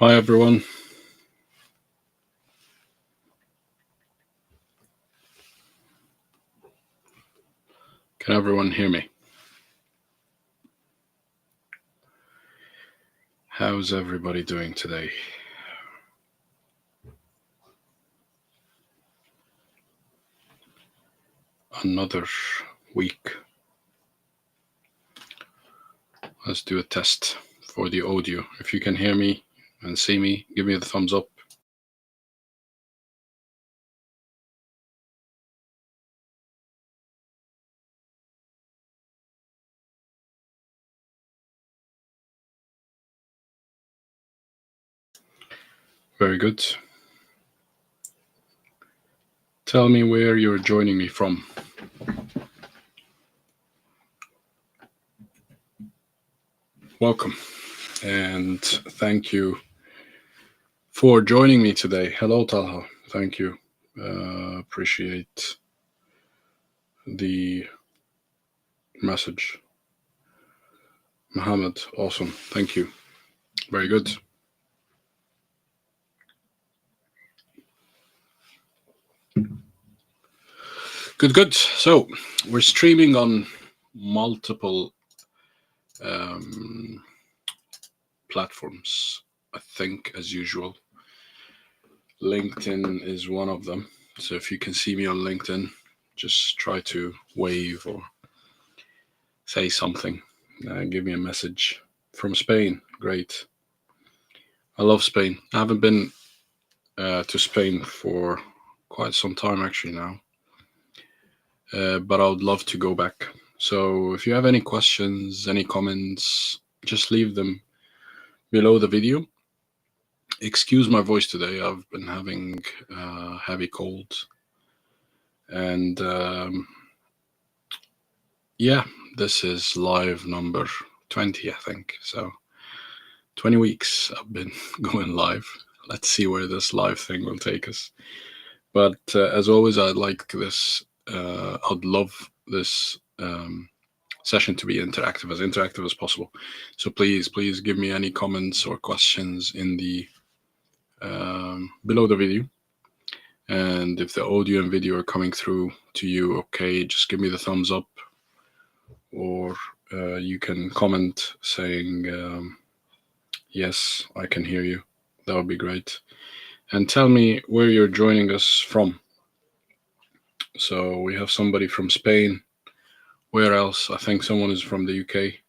Hi everyone. Can everyone hear me? How's everybody doing today? Another week. Let's do a test for the audio. If you can hear me and see me, give me the thumbs up. Very good. Tell me where you're joining me from. Welcome and thank you for joining me today. Hello, Talha. Thank you. Appreciate the message. Mohammed, awesome. Thank you. Very good. Good. So we're streaming on multiple um, platforms, I think, as usual. LinkedIn is one of them. So if you can see me on LinkedIn, just try to wave or say something. Give me a message from Spain. Great. I love Spain. I haven't been to Spain for quite some time actually now. But I would love to go back. So if you have any questions, any comments, just leave them below the video. Excuse my voice today. I've been having heavy cold, and yeah, this is live number 20, I think. So 20 weeks I've been going live. Let's see where this live thing will take us. But as always, I'd like this. I'd love this session to be interactive as possible. So please give me any comments or questions in the below the video. And if the audio and video are coming through to you, okay, just give me the thumbs up, or you can comment saying, yes, I can hear you. That would be great. And tell me where you're joining us from. So we have somebody from Spain. Where else? I think someone is from the UK.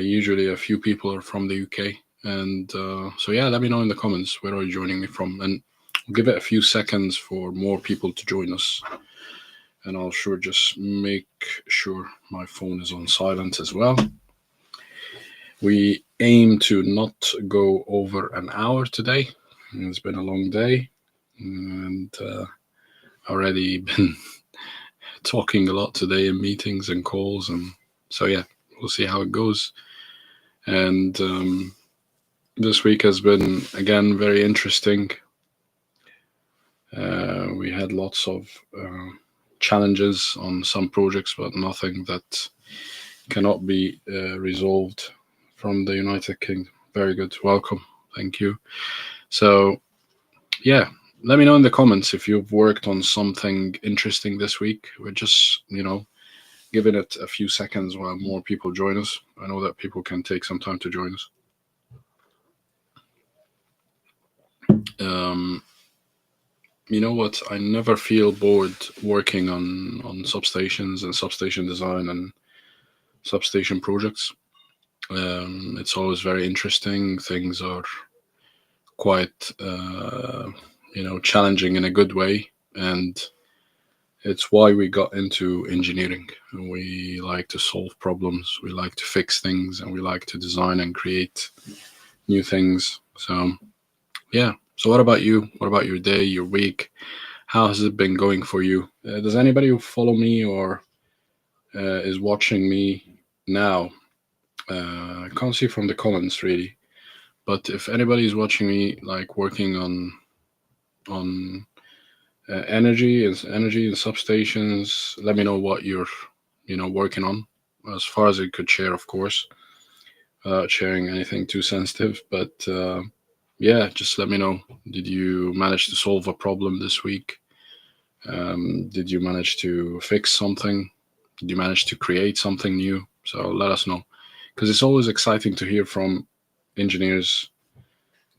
Usually a few people are from the UK. And so, yeah, let me know in the comments where are you joining me from. And we'll give it a few seconds for more people to join us. And I'll sure just make sure my phone is on silent as well. We aim to not go over an hour today. It's been a long day, and already been talking a lot today in meetings and calls, and so yeah, we'll see how it goes. And this week has been again very interesting. We had lots of challenges on some projects, but nothing that cannot be resolved from the United Kingdom. Very good. Welcome. Thank you. So, yeah, let me know in the comments if you've worked on something interesting this week. We're just, giving it a few seconds while more people join us. I know that people can take some time to join us. Um, you know what? I never feel bored working on substations and substation design and substation projects. It's always very interesting. Things are quite, challenging in a good way, and it's why we got into engineering. We like to solve problems, we like to fix things, and we like to design and create new things. So, yeah. So, what about you? What about your day, your week? How has it been going for you? Does anybody who follow me or is watching me now? I can't see from the comments really, but if anybody is watching me, like working on energy and substations, let me know what you're working on, as far as it could share, of course. without sharing anything too sensitive. But yeah, just let me know. Did you manage to solve a problem this week? Did you manage to fix something? Did you manage to create something new? So let us know, because it's always exciting to hear from engineers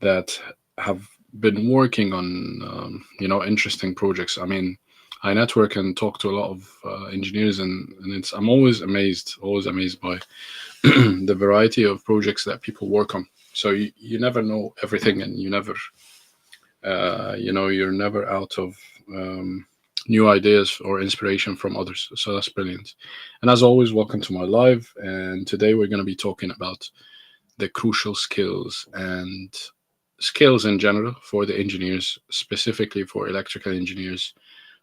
that have been working on interesting projects. I mean, I network and talk to a lot of engineers, and it's I'm always amazed by the variety of projects that people work on. So you never know everything, and you never you're never out of new ideas or inspiration from others. So that's brilliant. And as always, welcome to my live. And today we're going to be talking about the crucial skills and skills in general for the engineers, specifically for electrical engineers,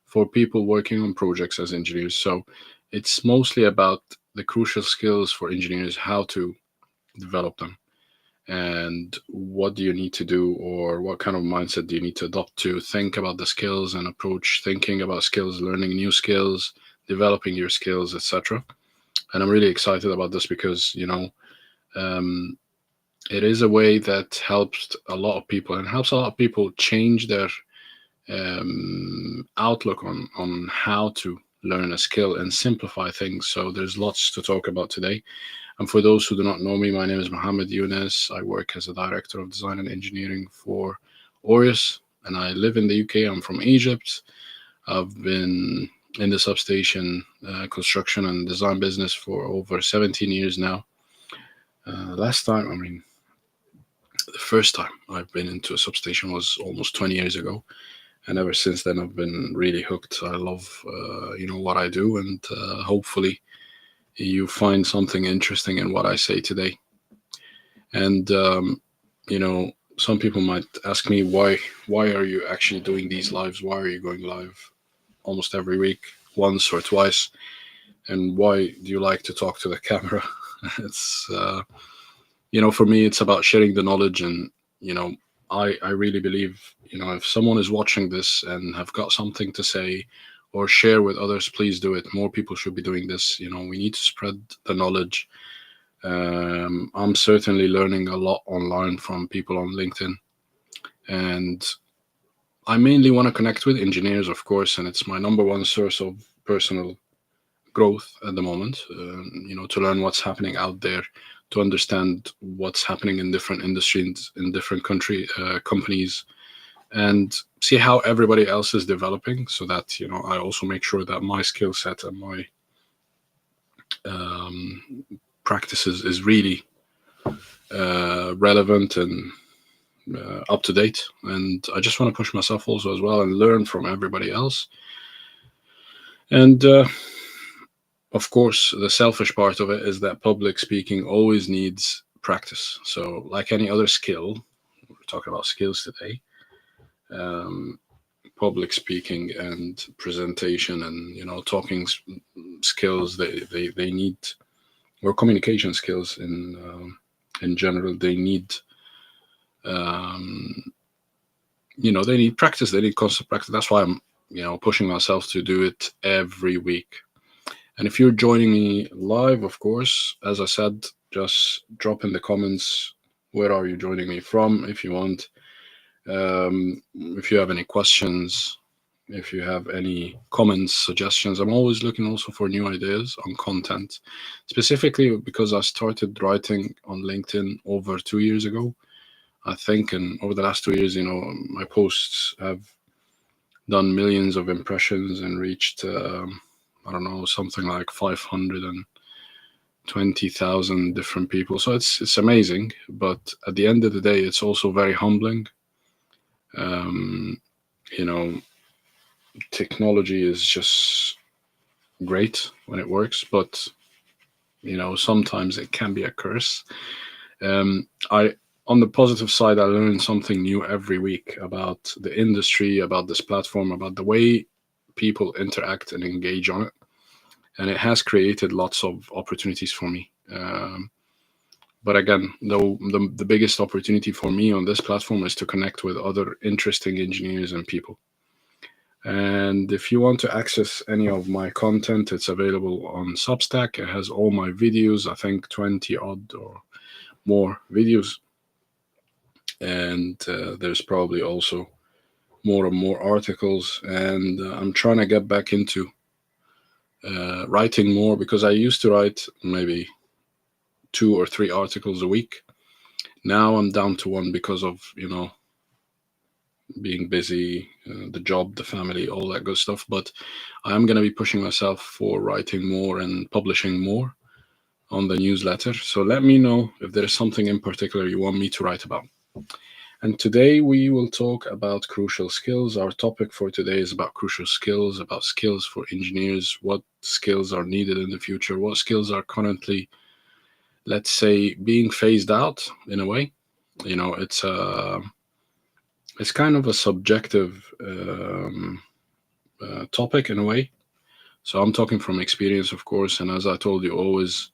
for people working on projects as engineers. So it's mostly about the crucial skills for engineers, how to develop them, and what do you need to do, or what kind of mindset do you need to adopt to think about the skills and approach thinking about skills, learning new skills, developing your skills, etc. And I'm really excited about this because um, it is a way that helps a lot of people and helps a lot of people change their outlook on how to learn a skill and simplify things. So there's lots to talk about today. And for those who do not know me, my name is Mohammed Younes. I work as a director of design and engineering for Aureus, and I live in the UK. I'm from Egypt. I've been in the substation construction and design business for over 17 years now. The first time I've been into a substation was almost 20 years ago, and ever since then I've been really hooked. I love, what I do, and hopefully you find something interesting in what I say today. And you know, some people might ask me why are you actually doing these lives? Why are you going live almost every week, once or twice? And why do you like to talk to the camera? It's for me, it's about sharing the knowledge, and you know, I really believe, if someone is watching this and have got something to say or share with others, please do it. More people should be doing this. We need to spread the knowledge. I'm certainly learning a lot online from people on LinkedIn, and I mainly want to connect with engineers, of course, and it's my number one source of personal growth at the moment. To learn what's happening out there, to understand what's happening in different industries, in different companies, and see how everybody else is developing, so that I also make sure that my skill set and my um, practices is really relevant and up to date. And I just want to push myself also as well and learn from everybody else. And of course, the selfish part of it is that public speaking always needs practice. So, like any other skill, we're talking about skills today. Um, Public speaking and presentation and talking skills, they need, or communication skills in general, they need um, they need practice. They need constant practice. That's why I'm pushing myself to do it every week. And if you're joining me live, of course, as I said, just drop in the comments where are you joining me from, if you want. If you have any questions, if you have any comments, suggestions. I'm always looking also for new ideas on content, specifically because I started writing on LinkedIn over 2 years ago, I think. And over the last 2 years, my posts have done millions of impressions and reached, I don't know, something like 520,000 different people. So it's amazing. But at the end of the day, it's also very humbling. Um, you know, Technology is just great when it works, but sometimes it can be a curse. I On the positive side, I learn something new every week about the industry, about this platform, about the way people interact and engage on it, and it has created lots of opportunities for me. But again, though, the biggest opportunity for me on this platform is to connect with other interesting engineers and people. And if you want to access any of my content, it's available on Substack. It has all my videos, I think 20 odd or more videos, and there's probably also more and more articles. And I'm trying to get back into writing more, because I used to write maybe 2 or 3 articles a week. Now I'm down to one because of, being busy, the job, the family, all that good stuff. But I'm going to be pushing myself for writing more and publishing more on the newsletter. So let me know if there is something in particular you want me to write about. And today we will talk about crucial skills. Our topic for today is about crucial skills, about skills for engineers, what skills are needed in the future, what skills are currently, let's say, being phased out in a way. It's kind of a subjective topic in a way. So I'm talking from experience, of course, and as I told you, always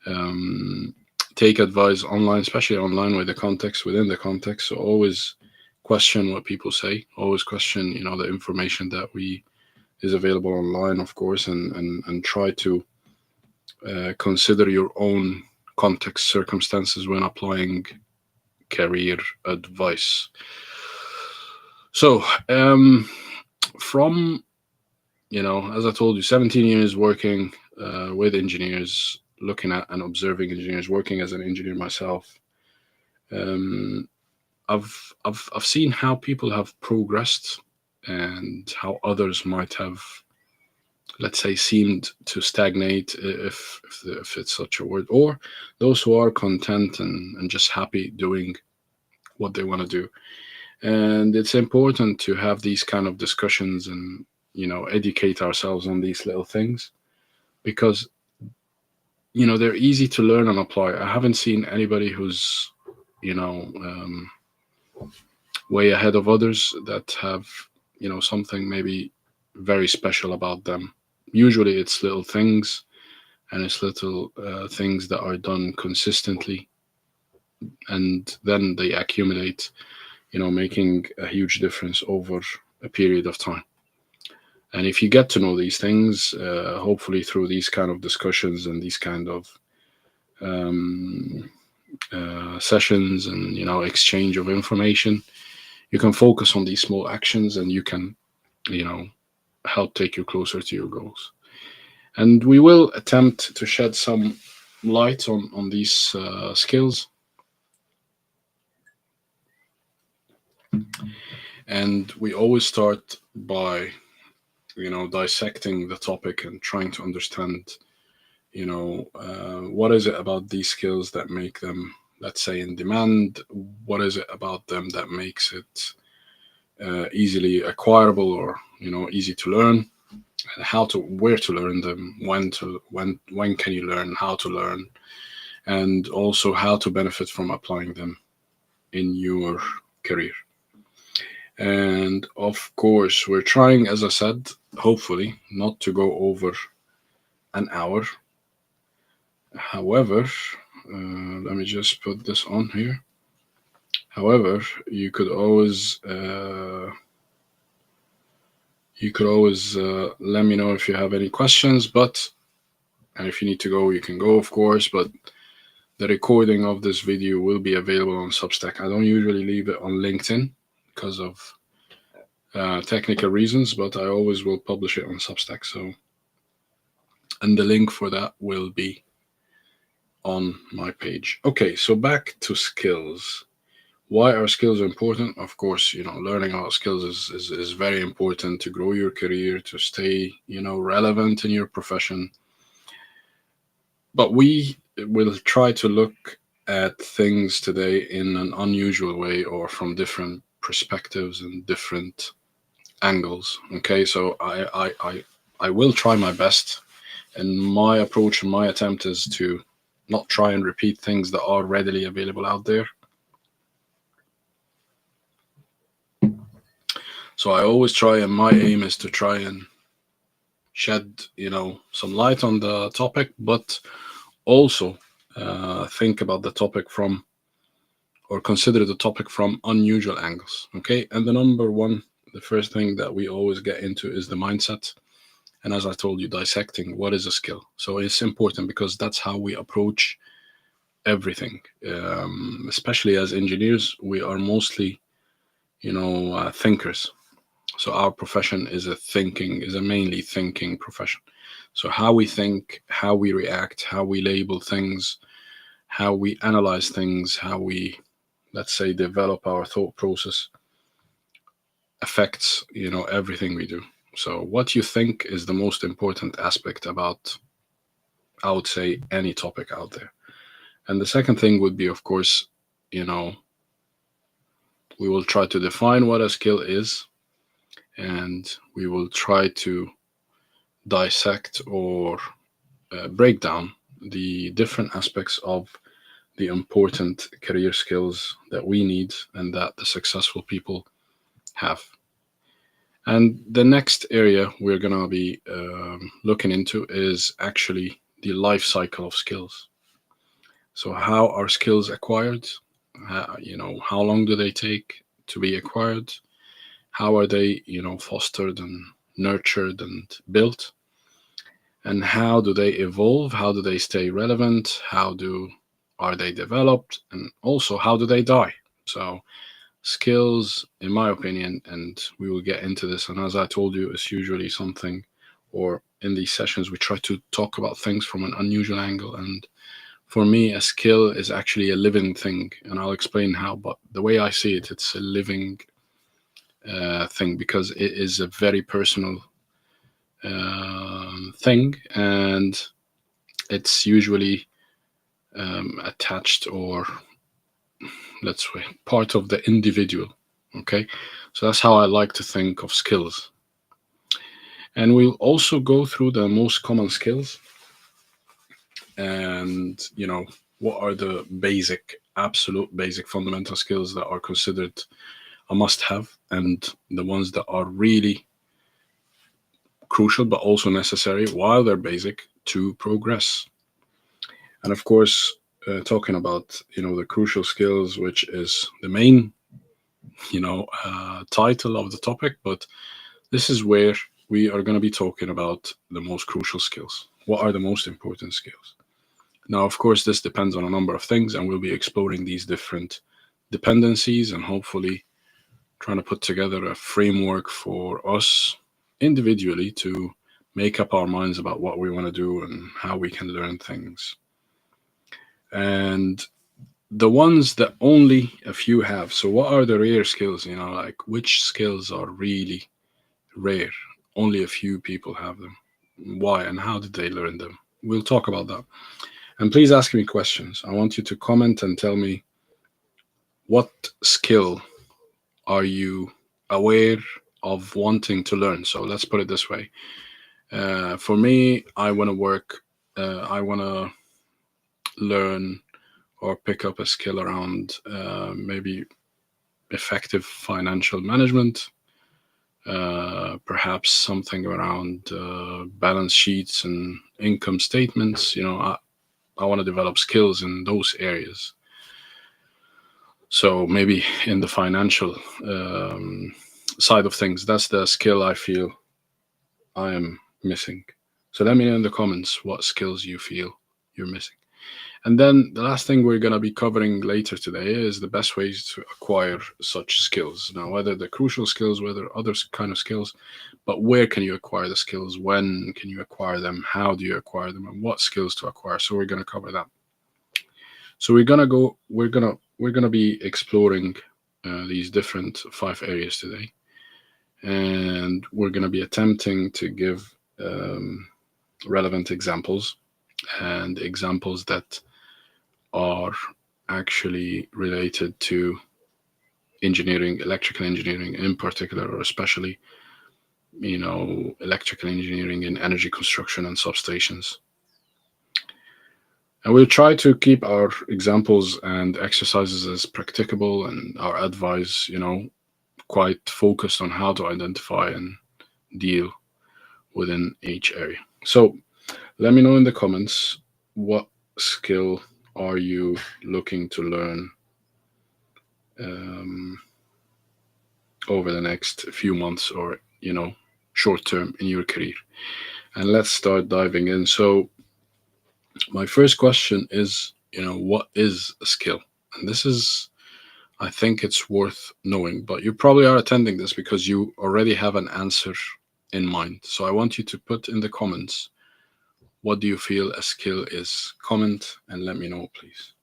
um, take advice online, especially online with the context, within the context. So always question what people say. Always question, the information that we is available online, of course, and try to consider your own context, circumstances when applying career advice. So, from, as I told you, 17 years working with engineers, looking at and observing engineers, working as an engineer myself. Um, I've seen how people have progressed and how others might have, let's say, seemed to stagnate, if it's such a word, or those who are content and just happy doing what they want to do. And it's important to have these kind of discussions and, educate ourselves on these little things, because, they're easy to learn and apply. I haven't seen anybody who's, way ahead of others that have, something maybe very special about them. Usually it's little things, and it's little things that are done consistently, and then they accumulate, making a huge difference over a period of time. And if you get to know these things, hopefully through these kind of discussions and these kind of um, sessions and, exchange of information, you can focus on these small actions, and you can, you know help take you closer to your goals. And we will attempt to shed some light on these skills. And we always start by, dissecting the topic and trying to understand, what is it about these skills that make them, let's say, in demand? What is it about them that makes it easily acquirable, or, easy to learn? Where to learn them, when can you learn, how to learn, and also how to benefit from applying them in your career. And of course, we're trying, as I said, hopefully not to go over an hour. However, let me just put this on here. However, you could always let me know if you have any questions. And if you need to go, you can go, of course. But the recording of this video will be available on Substack. I don't usually leave it on LinkedIn because of technical reasons, but I always will publish it on Substack. So, and the link for that will be on my page. Okay, so back to skills. Why are skills important? Of course, learning about skills is very important to grow your career, to stay, relevant in your profession. But we will try to look at things today in an unusual way, or from different perspectives and different angles. Okay, so I will try my best, and my approach and my attempt is to not try and repeat things that are readily available out there. So I always try, and my aim is to try and shed, some light on the topic, but also think about the topic from, or consider the topic from unusual angles. Okay, and the first thing that we always get into is the mindset. And as I told you, dissecting what is a skill. So it's important because that's how we approach everything. Especially as engineers, we are mostly, thinkers. So our profession is a mainly thinking profession. So how we think, how we react, how we label things, how we analyze things, how we, let's say, develop our thought process affects, everything we do. So what you think is the most important aspect about, I would say, any topic out there. And the second thing would be, of course, you know, we will try to define what a skill is, and we will try to dissect or break down the different aspects of the important career skills that we need and that the successful people have. And the next area we're going to be looking into is actually the life cycle of skills. So, how are skills acquired? How long do they take to be acquired? How are they, fostered and nurtured and built? And how do they evolve? How do they stay relevant? How do are they developed? And also, how do they die? So, skills, in my opinion, and we will get into this, and as I told you, it's usually something, or in these sessions, we try to talk about things from an unusual angle. And for me, a skill is actually a living thing, and I'll explain how. But the way I see it, it's a living thing because it is a very personal thing, and it's usually attached or let's say part of the individual. Okay, so that's how I like to think of skills. And we'll also go through the most common skills and, what are the basic, absolute basic fundamental skills that are considered a must have and the ones that are really crucial but also necessary while they're basic to progress. And of course, talking about, the crucial skills, which is the main, title of the topic, but this is where we are going to be talking about the most crucial skills. What are the most important skills? Now, of course, this depends on a number of things, and we'll be exploring these different dependencies and hopefully trying to put together a framework for us individually to make up our minds about what we want to do and how we can learn things. And the ones that only a few have. So, what are the rare skills? Like which skills are really rare? Only a few people have them. Why and how did they learn them? We'll talk about that. And please ask me questions. I want you to comment and tell me what skill are you aware of wanting to learn. So let's put it this way. For me, I want to work, I want to learn or pick up a skill around maybe effective financial management, perhaps something around balance sheets and income statements. I want to develop skills in those areas. So maybe in the financial side of things, that's the skill I feel I am missing. So let me know in the comments what skills you feel you're missing. And then the last thing we're going to be covering later today is the best ways to acquire such skills. Now, whether the crucial skills, whether other kind of skills, but where can you acquire the skills? When can you acquire them? How do you acquire them? And what skills to acquire? So we're going to cover that. So we're gonna be exploring these different 5 areas today, and we're gonna be attempting to give relevant examples and examples that are actually related to engineering, electrical engineering in particular, or especially, electrical engineering in energy construction and substations. And we'll try to keep our examples and exercises as practicable and our advice, quite focused on how to identify and deal within each area. So let me know in the comments what skill are you looking to learn um, over the next few months or, short term in your career. And let's start diving in. So my first question is, what is a skill? And this is, I think it's worth knowing, but you probably are attending this because you already have an answer in mind. So I want you to put in the comments, what do you feel a skill is? Comment and let me know, please.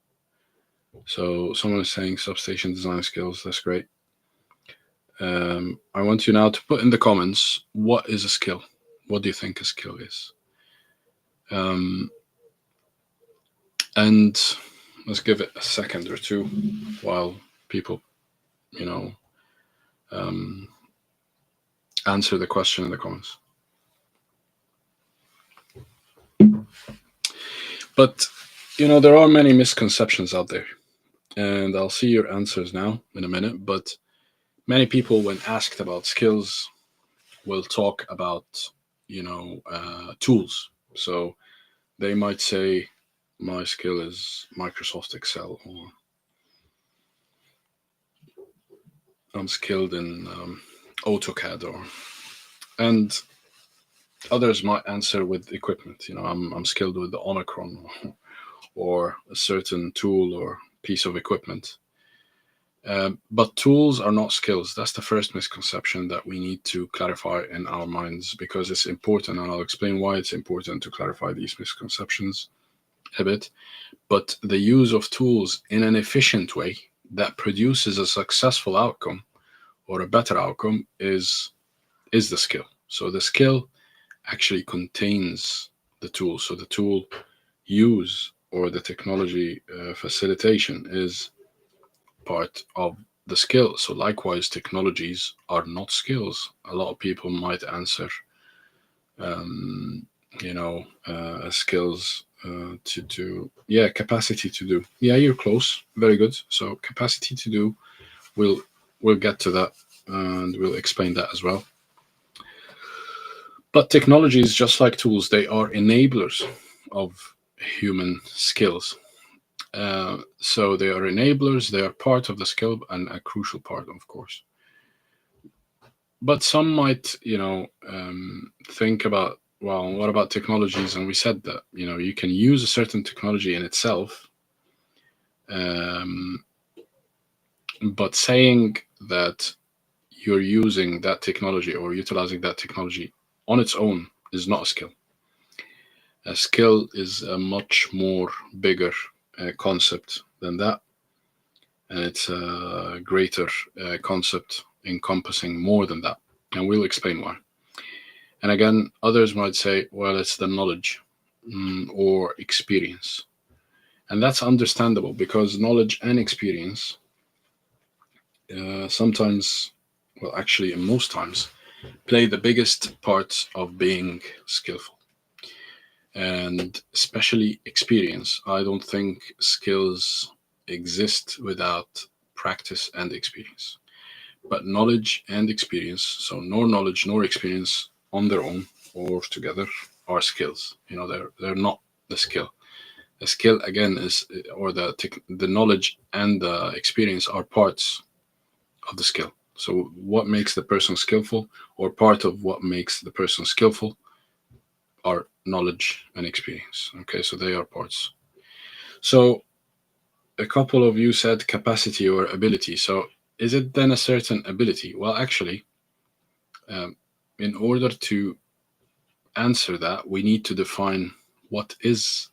So someone is saying substation design skills. That's great. I want you now to put in the comments, what is a skill? What do you think a skill is? And let's give it a second or two while people, answer the question in the comments. But, there are many misconceptions out there. And I'll see your answers now in a minute. But many people, when asked about skills, will talk about, tools. So they might say, my skill is Microsoft Excel, or I'm skilled in AutoCAD, and others might answer with equipment. I'm skilled with the Omicron, or a certain tool or piece of equipment. But tools are not skills. That's the first misconception that we need to clarify in our minds, because it's important, and I'll explain why it's important to clarify these misconceptions a bit. But the use of tools in an efficient way that produces a successful outcome or a better outcome is the skill. So the skill actually contains the tool. So the tool use, or the technology facilitation, is part of the skill. So likewise, technologies are not skills. A lot of people might answer, skills capacity to do. Yeah, you're close. Very good. So capacity to do, we'll get to that, and we'll explain that as well. But technologies, just like tools, they are enablers of human skills. So they are enablers, they are part of the skill, and a crucial part, of course. But some might, think about, well, what about technologies? And we said that, you can use a certain technology in itself. But saying that you're using that technology or utilizing that technology on its own is not a skill. A skill is a much more bigger concept than that, and it's a greater concept encompassing more than that, and we'll explain why. And again, others might say, well, it's the knowledge or experience, and that's understandable, because knowledge and experience sometimes, well, actually, in most times, play the biggest part of being skillful. And especially experience. I don't think skills exist without practice and experience. But knowledge and experience, so nor knowledge nor experience on their own or together, are skills. They're not the skill. The skill, again, is, or the knowledge and the experience are parts of the skill. So what makes the person skillful, or part of what makes the person skillful, are knowledge and experience. Okay, so they are parts. So a couple of you said capacity or ability. So is it then a certain ability? Well, actually, in order to answer that, we need to define what is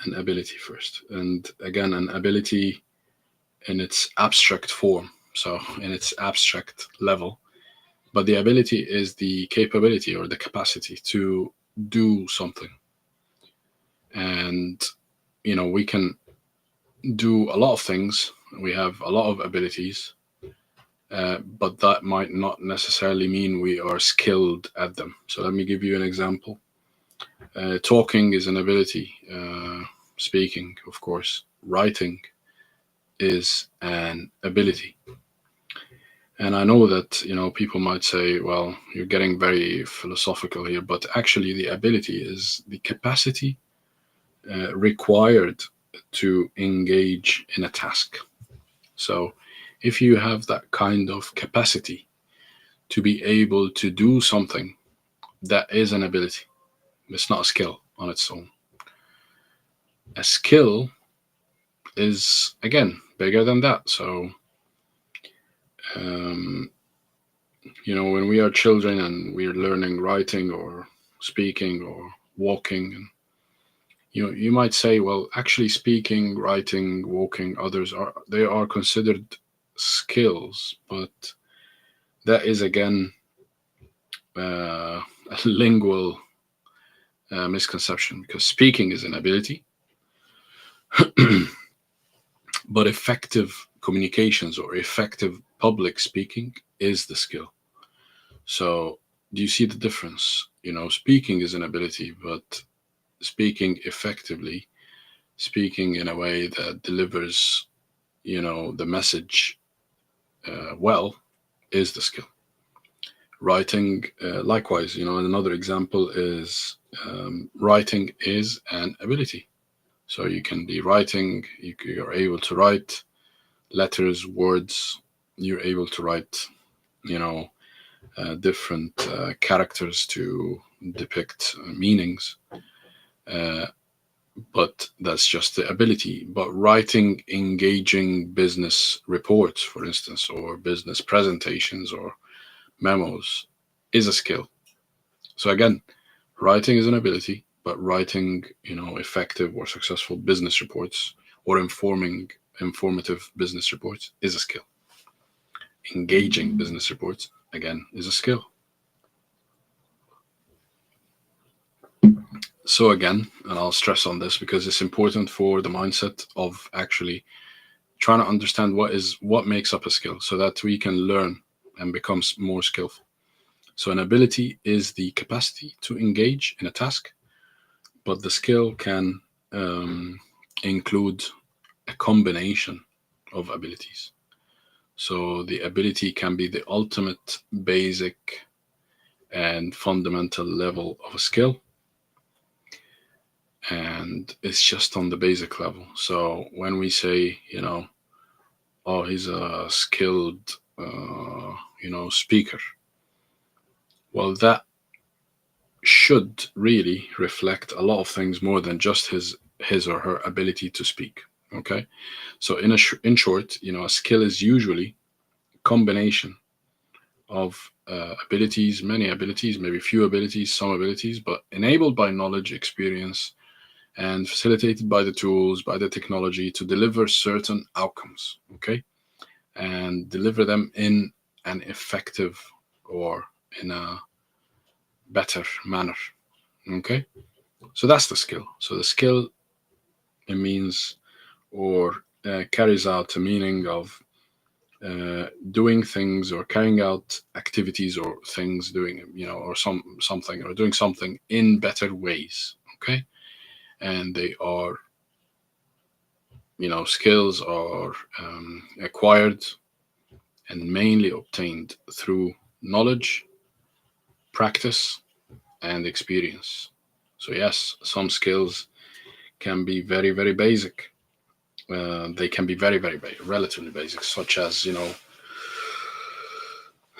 an ability first. And again, an ability in its abstract form, so in its abstract level. But the ability is the capability or the capacity to do something. And, we can do a lot of things. We have a lot of abilities, but that might not necessarily mean we are skilled at them. So let me give you an example. Talking is an ability. Speaking, of course. Writing is an ability. And I know that, people might say, well, you're getting very philosophical here, but actually the ability is the capacity required to engage in a task. So if you have that kind of capacity to be able to do something, that is an ability. It's not a skill on its own. A skill is again bigger than that. So um, when we are children and we're learning writing or speaking or walking, and you might say, well, actually speaking, writing, walking, others are considered skills, but that is again a lingual misconception, because speaking is an ability, but effective communications or effective public speaking is the skill. So, do you see the difference? Speaking is an ability, but speaking effectively, speaking in a way that delivers, the message well, is the skill. Writing, likewise, another example is writing is an ability. So you can be writing, you're able to write letters, words, you're able to write, you know, different characters to depict meanings. Uh, but that's just the ability. But writing engaging business reports, for instance, or business presentations or memos is a skill. So again, writing is an ability, but writing, effective or successful business reports or informative business reports is a skill. Engaging business reports, again, is a skill. So again, and I'll stress on this because it's important for the mindset of actually trying to understand what makes up a skill so that we can learn and become more skillful. So an ability is the capacity to engage in a task, but the skill can include a combination of abilities. So the ability can be the ultimate basic and fundamental level of a skill, and it's just on the basic level. So when we say, oh, he's a skilled, speaker, well, that should really reflect a lot of things more than just his or her ability to speak. Okay, so in short, a skill is usually a combination of abilities, many abilities, maybe few abilities, some abilities, but enabled by knowledge, experience, and facilitated by the tools, by the technology to deliver certain outcomes. Okay, and deliver them in an effective or in a better manner. Okay, so that's the skill. So the skill, it means or carries out a meaning of doing things or carrying out activities or things, doing, or something, or doing something in better ways. Okay, and they are, skills are acquired and mainly obtained through knowledge, practice, and experience. So yes, some skills can be very, very basic. They can be very, very relatively basic, such as, I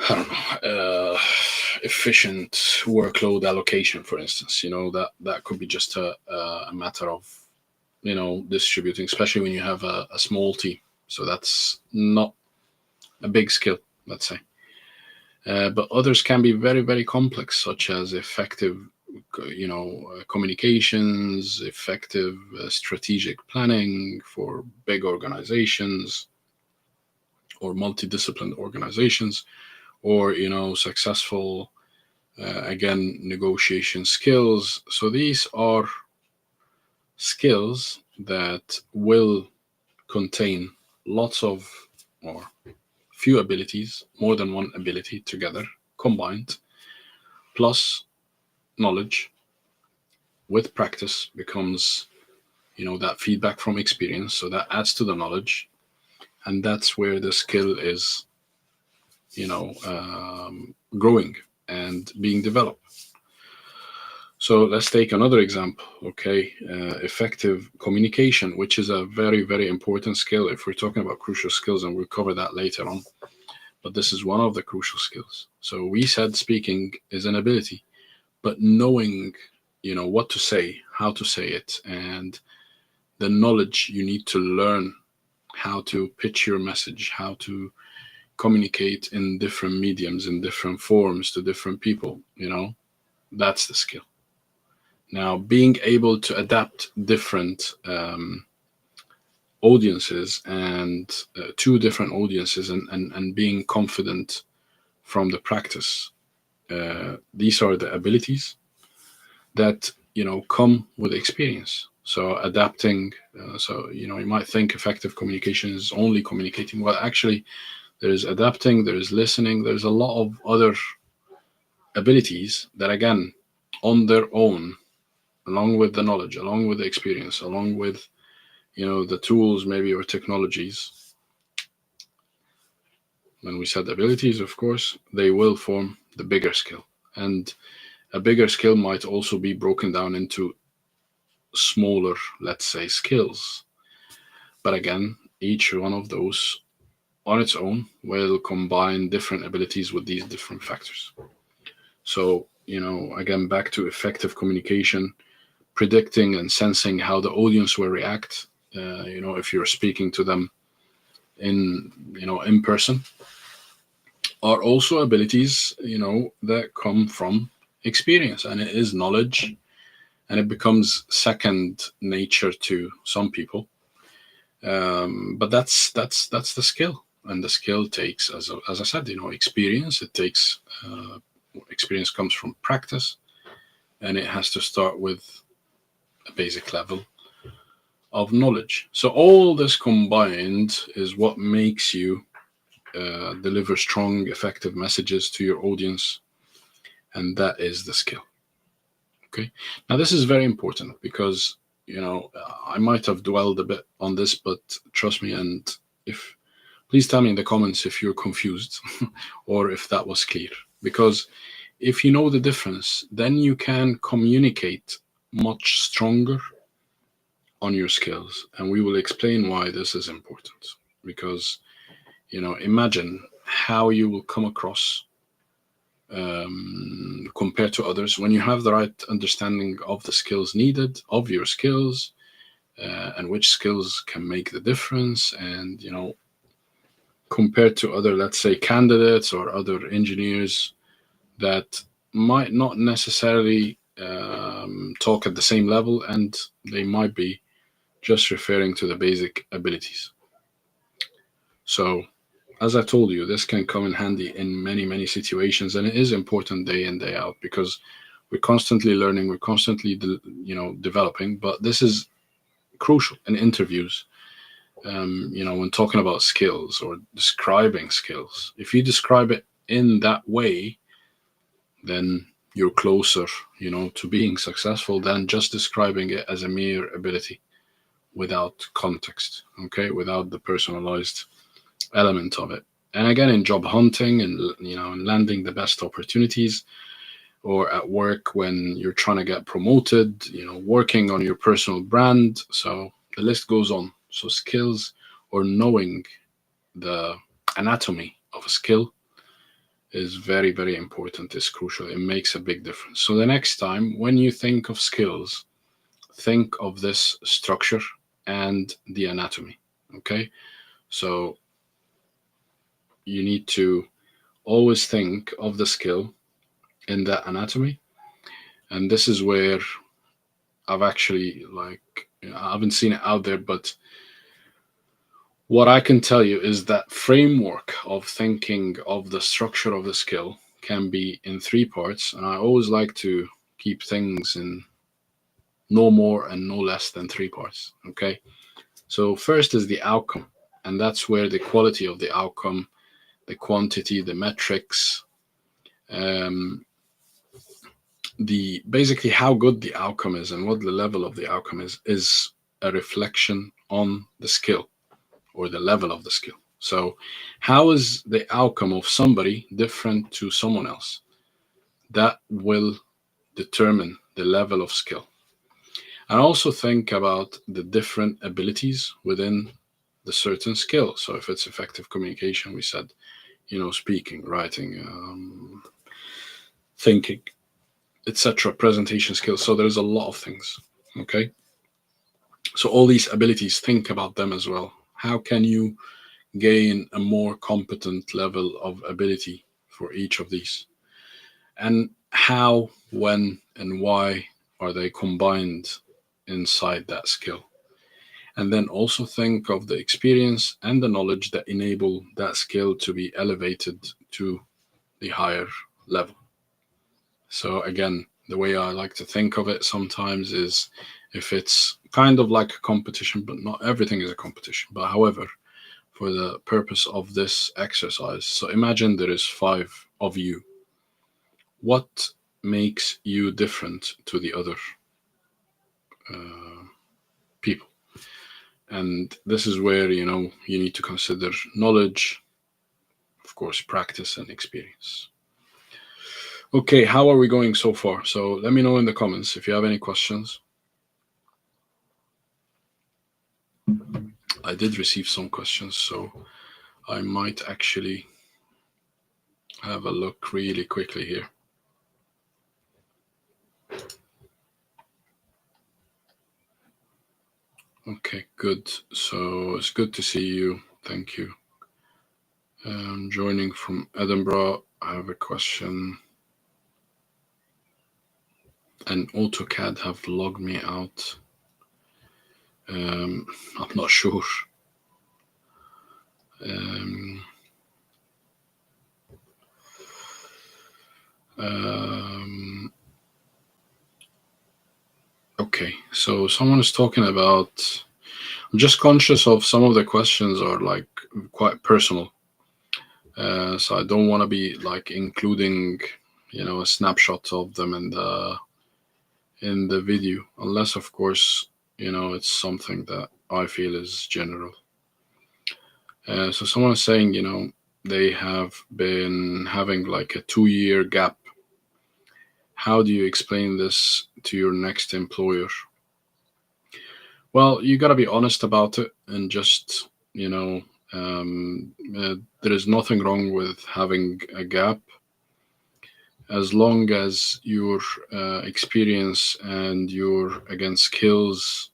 don't know, efficient workload allocation, for instance. That could be just a matter of, distributing, especially when you have a small team. So that's not a big skill, let's say. But others can be very, very complex, such as effective, communications, effective strategic planning for big organizations or multidisciplined organizations, or successful, again, negotiation skills. So these are skills that will contain lots of, or few abilities, more than one ability together combined, plus knowledge with practice becomes, that feedback from experience. So that adds to the knowledge, and that's where the skill is, growing and being developed. So let's take another example. Okay, effective communication, which is a very, very important skill if we're talking about crucial skills, and we'll cover that later on. But this is one of the crucial skills. So we said speaking is an ability, but knowing, what to say, how to say it, and the knowledge you need to learn how to pitch your message, how to communicate in different mediums, in different forms to different people, that's the skill. Now, being able to adapt different audiences and two different audiences, and being confident from the practice, these are the abilities that come with experience. So adapting, you might think effective communication is only communicating. Well, actually, there is adapting, there is listening, there's a lot of other abilities that, again, on their own, along with the knowledge, along with the experience, along with the tools maybe, or technologies, when we said abilities, of course, they will form the bigger skill. And a bigger skill might also be broken down into smaller, let's say, skills. But again, each one of those on its own will combine different abilities with these different factors. So, again, back to effective communication, predicting and sensing how the audience will react, if you're speaking to them in person, are also abilities, that come from experience, and it is knowledge, and it becomes second nature to some people. But that's the skill, and the skill takes, as I said, experience. It takes experience comes from practice, and it has to start with a basic level of knowledge. So all this combined is what makes you deliver strong, effective messages to your audience, and that is the skill. Okay. Now this is very important because I might have dwelled a bit on this, but trust me, and if please tell me in the comments if you're confused or if that was clear. Because if you know the difference, then you can communicate much stronger on your skills, and we will explain why this is important. Because imagine how you will come across compared to others when you have the right understanding of the skills needed, of your skills, and which skills can make the difference. And compared to other, let's say, candidates or other engineers that might not necessarily talk at the same level, and they might be just referring to the basic abilities. So as I told you, this can come in handy in many, many situations, and it is important day in, day out, because we're constantly learning, we're constantly, developing. But this is crucial in interviews. When talking about skills or describing skills, if you describe it in that way, then you're closer, to being successful than just describing it as a mere ability without context, okay, without the personalized element of it. And again, in job hunting and in landing the best opportunities, or at work when you're trying to get promoted, working on your personal brand. So the list goes on. So skills, or knowing the anatomy of a skill, is very, very important. It's crucial. It makes a big difference. So the next time when you think of skills, think of this structure and the anatomy. Okay. So you need to always think of the skill in that anatomy. And this is where I've actually, I haven't seen it out there, but what I can tell you is that framework of thinking of the structure of the skill can be in three parts. And I always like to keep things in no more and no less than three parts. Okay. So first is the outcome. And that's where the quality of the outcome, the quantity, the metrics, the basically how good the outcome is and what the level of the outcome is a reflection on the skill, or the level of the skill. So how is the outcome of somebody different to someone else? That will determine the level of skill. And also think about the different abilities within the certain skill. So if it's effective communication, we said, speaking, writing, thinking, etc., presentation skills. So there's a lot of things. Okay. So all these abilities, think about them as well. How can you gain a more competent level of ability for each of these? And how, when, and why are they combined inside that skill? And then also think of the experience and the knowledge that enable that skill to be elevated to the higher level. So again, the way I like to think of it sometimes is, if it's kind of like a competition, but not everything is a competition. But however, for the purpose of this exercise, so imagine there is five of you. What makes you different to the other uh, people? And this is where, you need to consider knowledge, of course, practice and experience. Okay, how are we going so far? So let me know in the comments if you have any questions. I did receive some questions, so I might actually have a look really quickly here. Okay, good. So it's good to see you. Thank you. Joining from Edinburgh, I have a question. And AutoCAD have logged me out. I'm not sure. Um, um, okay, so someone is talking about. I'm just conscious of some of the questions are like quite personal, so I don't want to be like including, a snapshot of them in the video, unless of course it's something that I feel is general. So someone is saying, they have been having like a 2-year gap. How do you explain this to your next employer? Well, you got to be honest about it and just, there is nothing wrong with having a gap as long as your experience and your, again, skills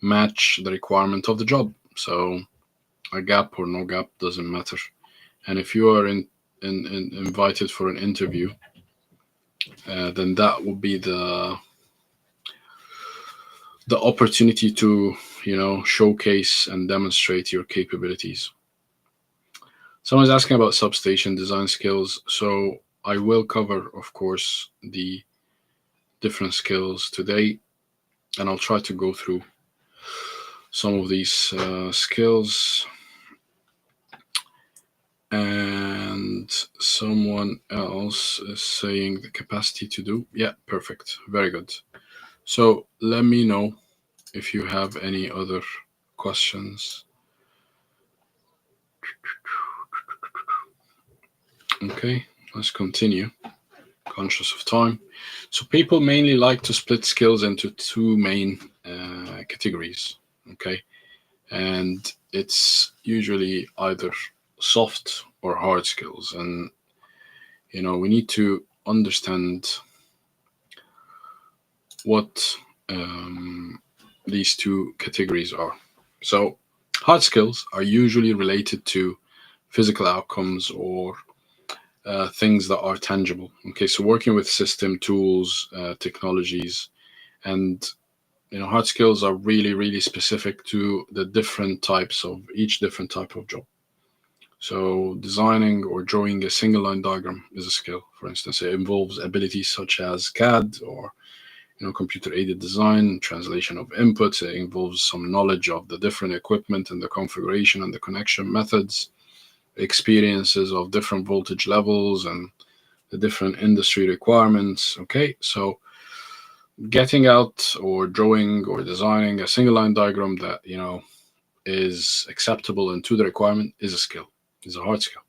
match the requirement of the job. So a gap or no gap doesn't matter. And if you are invited for an interview, then that will be the opportunity to showcase and demonstrate your capabilities. Someone's asking about substation design skills, so I will cover, of course, the different skills today, and I'll try to go through some of these skills. And someone else is saying the capacity to do. Yeah, perfect. Very good. So let me know if you have any other questions. Okay, let's continue. Conscious of time. So people mainly like to split skills into two main categories. Okay, and it's usually either soft or hard skills, and we need to understand what these two categories are. So hard skills are usually related to physical outcomes or things that are tangible. Okay, so working with system tools, technologies, and hard skills are really, really specific to the different types of each different type of job. So designing or drawing a single line diagram is a skill. For instance, it involves abilities such as CAD or computer aided design, translation of inputs. It involves some knowledge of the different equipment and the configuration and the connection methods, experiences of different voltage levels and the different industry requirements. Okay, so getting out or drawing or designing a single line diagram that is acceptable and to the requirement is a skill, is a hard skill.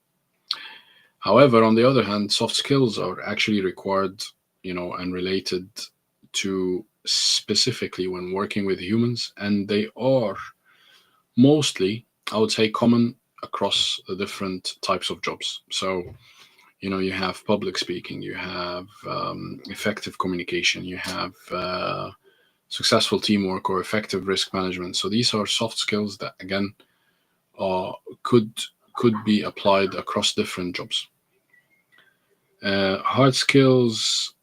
However, on the other hand, soft skills are actually required, and related to specifically when working with humans, and they are mostly, I would say, common across the different types of jobs. So you have public speaking, you have effective communication, you have successful teamwork, or effective risk management. So these are soft skills that again uh, could could be applied across different jobs. Hard skills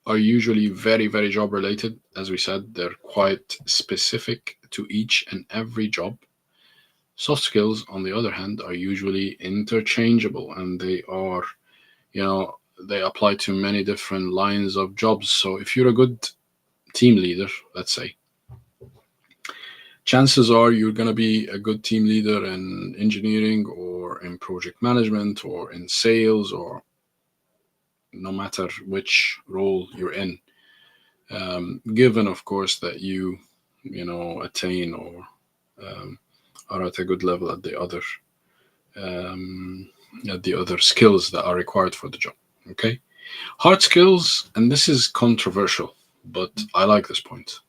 are usually very, very job related. As we said, they're quite specific to each and every job. Soft skills, on the other hand, are usually interchangeable, and you know, they apply to many different lines of jobs. So if you're a good team leader, let's say, chances are you're going to be a good team leader in engineering or in project management or in sales, or no matter which role you're in. Given, of course, that attain or um, are at a good level um, at the other skills that are required for the job. Okay, hard skills, and this is controversial, but I like this point.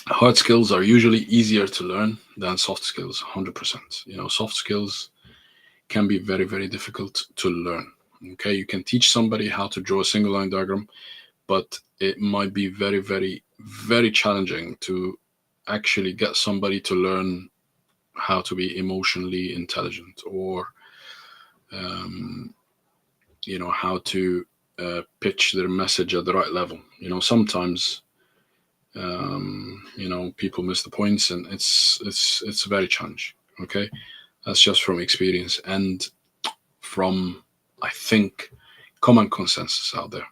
Hard skills are usually easier to learn than soft skills. 100%. Soft skills can be very, very difficult to learn. Okay, you can teach somebody how to draw a single line diagram, but it might be very, very, very challenging to actually get somebody to learn how to be emotionally intelligent, or um, how to pitch their message at the right level. Sometimes people miss the points, and it's a very challenge. Okay, that's just from experience and from, I think, common consensus out there.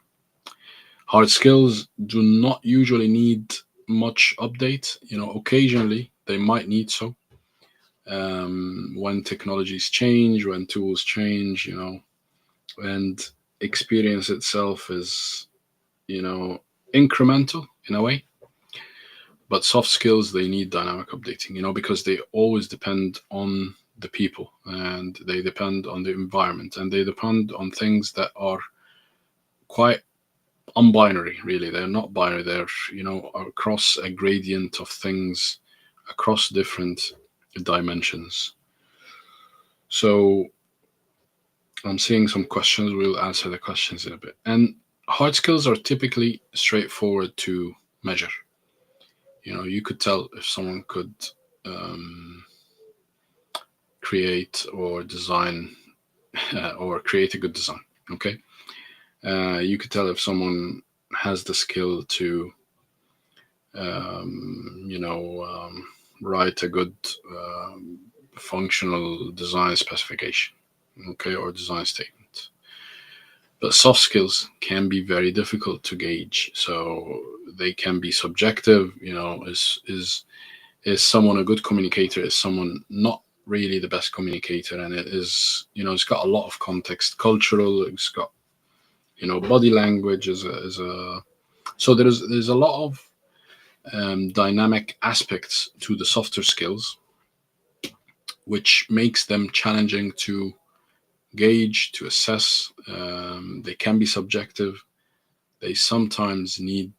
Hard skills do not usually need much update. Occasionally they might need so, when technologies change, when tools change, and experience itself is, you know, incremental in a way. But soft skills, they need dynamic updating, because they always depend on the people, and they depend on the environment, and they depend on things that are quite unbinary, really. They're not binary, they're, across a gradient of things, across different dimensions. So I'm seeing some questions. We'll answer the questions in a bit. And hard skills are typically straightforward to measure. You could tell if someone could um, create or design or create a good design. Okay, you could tell if someone has the skill to, um, you know, um, write a good um, functional design specification. Okay, or design statement. But soft skills can be very difficult to gauge. So they can be subjective. Is someone a good communicator? Is someone not really the best communicator? And it's got a lot of context, cultural. It's got, body language is a so there's a lot of dynamic aspects to the softer skills, which makes them challenging to gauge, to assess. They can be subjective. They sometimes need,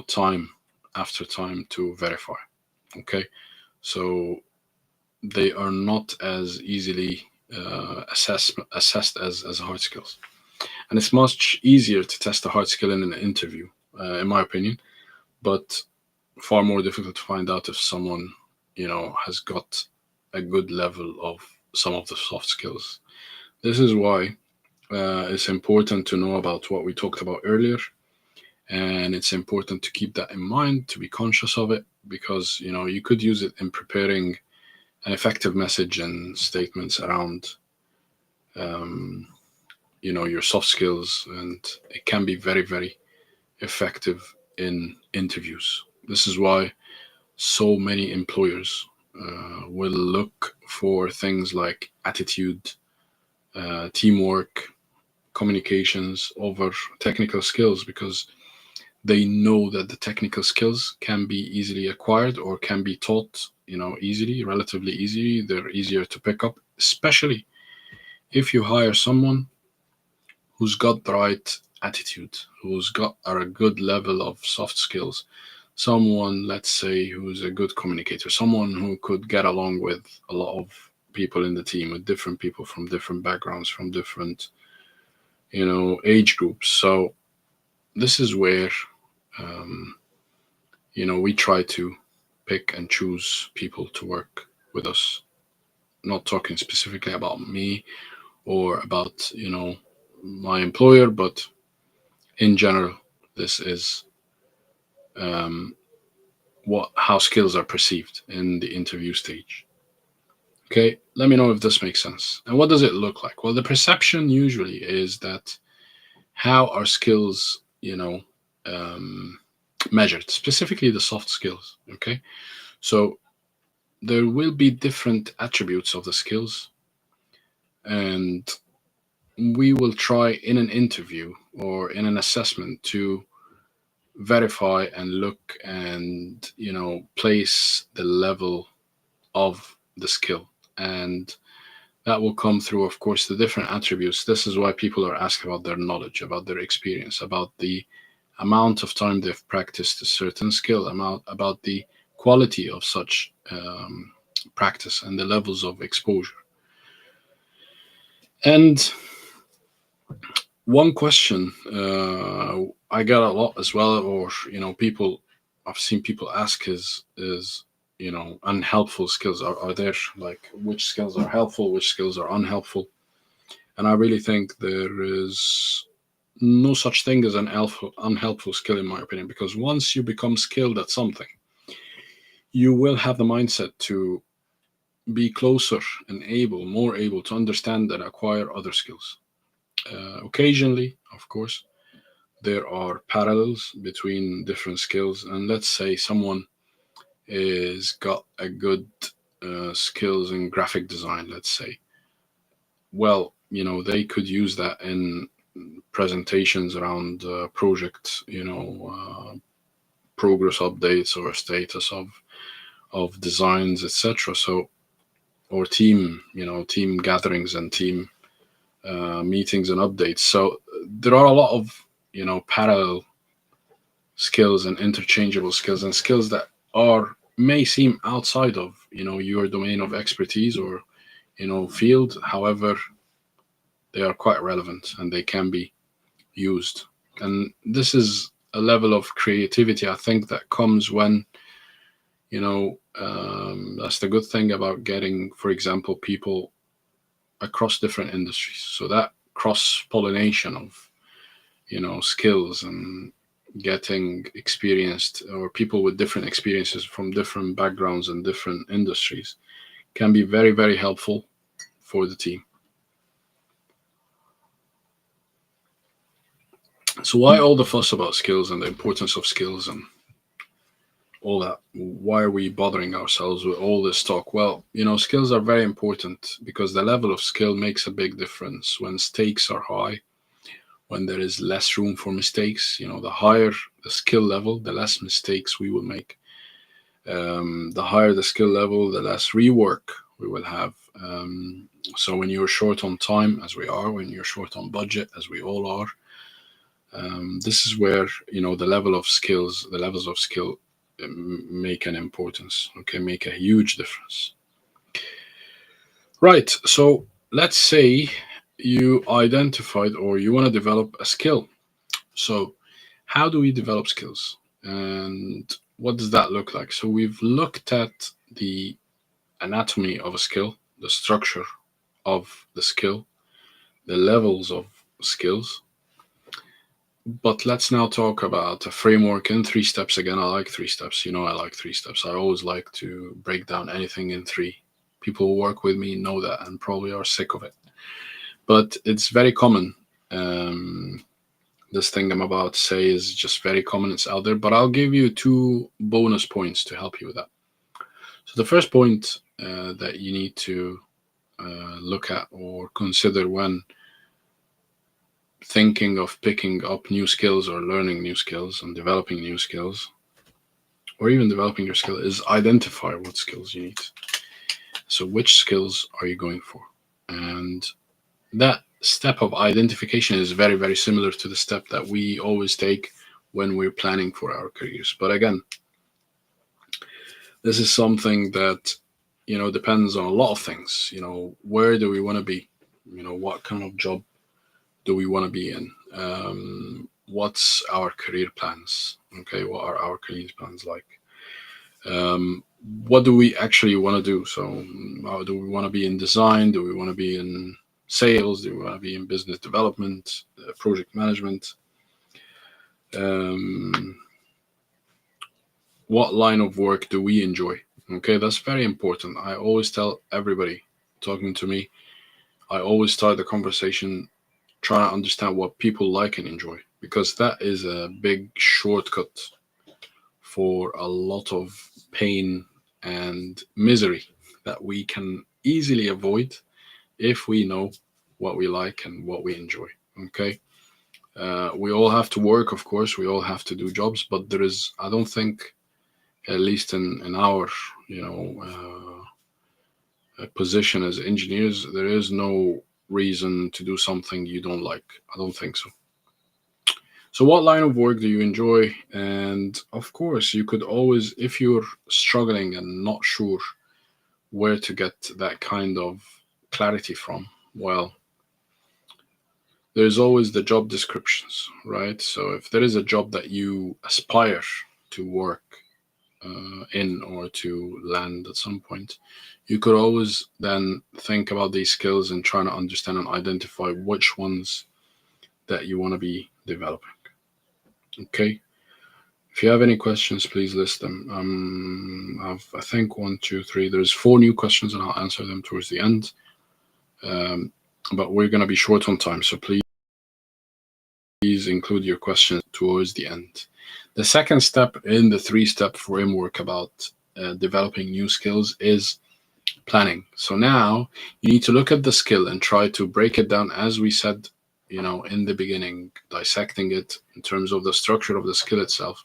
time after time to verify. Okay, so they are not as easily assessed as hard skills, and it's much easier to test a hard skill in an interview, in my opinion, but far more difficult to find out if someone, has got a good level of some of the soft skills. This is why it's important to know about what we talked about earlier, and it's important to keep that in mind, to be conscious of it, because you could use it in preparing an effective message and statements around um, your soft skills, and it can be very, very effective in interviews. This is why so many employers will look for things like attitude, teamwork, communications over technical skills, because they know that the technical skills can be easily acquired or can be taught, easily, relatively easily. They're easier to pick up, especially if you hire someone who's got the right attitude, who's got a good level of soft skills. Someone, let's say, who's a good communicator, someone who could get along with a lot of people in the team, with different people from different backgrounds, from different, age groups. So this is where um, we try to pick and choose people to work with us. Not talking specifically about me or about my employer, but in general, this is um, what how skills are perceived in the interview stage. Okay, let me know if this makes sense. And what does it look like? Well, the perception usually is that how are skills, um, measured, specifically the soft skills. Okay, so there will be different attributes of the skills, and we will try in an interview or in an assessment to verify and look and place the level of the skill, and that will come through, of course, the different attributes. This is why people are asked about their knowledge, about their experience, about the amount of time they've practiced a certain skill, about the quality of such practice and the levels of exposure. And one question I got a lot as well, or people I've seen people ask is unhelpful skills. Are there, like, which skills are helpful, which skills are unhelpful? And I really think there is no such thing as an unhelpful skill, in my opinion, because once you become skilled at something, you will have the mindset to be closer and more able to understand and acquire other skills. Occasionally, of course, there are parallels between different skills, and let's say someone is got a good skills in graphic design, let's say. Well, they could use that in presentations around project, progress updates or status of designs, etc. So, or team gatherings and team meetings and updates. So there are a lot of parallel skills and interchangeable skills and skills that are may seem outside of your domain of expertise or field. However, they are quite relevant and they can be used. And this is a level of creativity, I think, that comes when that's the good thing about getting, for example, people across different industries. So that cross pollination of skills and getting experienced, or people with different experiences from different backgrounds and different industries, can be very, very helpful for the team. So why all the fuss about skills and the importance of skills and all that? Why are we bothering ourselves with all this talk? Well, skills are very important because the level of skill makes a big difference when stakes are high, when there is less room for mistakes. The higher the skill level, the less mistakes we will make. The higher the skill level, the less rework we will have. So when you're short on time, as we are, when you're short on budget, as we all are, this is where the levels of skill make an importance. Okay, make a huge difference. Right. So let's say you identified or you want to develop a skill. So how do we develop skills, and what does that look like? So we've looked at the anatomy of a skill, the structure of the skill, the levels of skills. But let's now talk about a framework in 3 steps. Again, I like 3 steps. I like 3 steps. I always like to break down anything in three. People who work with me know that and probably are sick of it. But it's very common. This thing I'm about to say is just very common. It's out there. But I'll give you 2 bonus points to help you with that. So the first point that you need to look at or consider when thinking of picking up new skills or learning new skills and developing new skills, or even developing your skill, is identify what skills you need. So which skills are you going for? And that step of identification is very, very similar to the step that we always take when we're planning for our careers. But again, this is something that depends on a lot of things. Where do we want to be? What kind of job do we want to be in? what's our career plans? Okay, what are our career plans like? Um, what do we actually want to do? So, do we want to be in design? Do we want to be in sales? Do we want to be in business development, project management? Um, what line of work do we enjoy? Okay, that's very important. I always tell everybody talking to me, I always start the conversation trying to understand what people like and enjoy, because that is a big shortcut for a lot of pain and misery that we can easily avoid if we know what we like and what we enjoy. Okay. We all have to work, of course, we all have to do jobs, but there is, I don't think, at least in our, you know, position as engineers, there is no reason to do something you don't like. I don't think so. So, what line of work do you enjoy? And of course, you could always, if you're struggling and not sure where to get that kind of clarity from, well, there's always the job descriptions, right? So, if there is a job that you aspire to work in or to land at some point, you could always then think about these skills and try to understand and identify which ones that you want to be developing. Okay. If you have any questions, please list them. I think one, two, three. There's four new questions, and I'll answer them towards the end. Um, but we're going to be short on time, so please include your questions towards the end. The second step in the three-step framework about developing new skills is planning. So now you need to look at the skill and try to break it down, as we said, in the beginning, dissecting it in terms of the structure of the skill itself.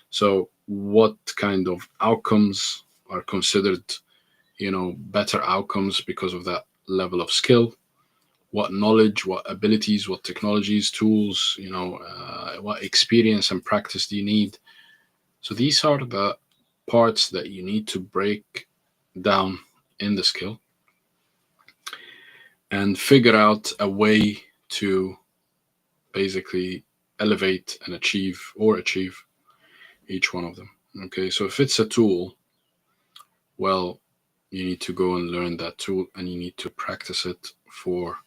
So, what kind of outcomes are considered, better outcomes because of that level of skill? What knowledge, what abilities, what technologies, tools, what experience and practice do you need? So, these are the parts that you need to break down in the skill and figure out a way to basically elevate and achieve each one of them. Okay, so if it's a tool, well, you need to go and learn that tool and you need to practice it for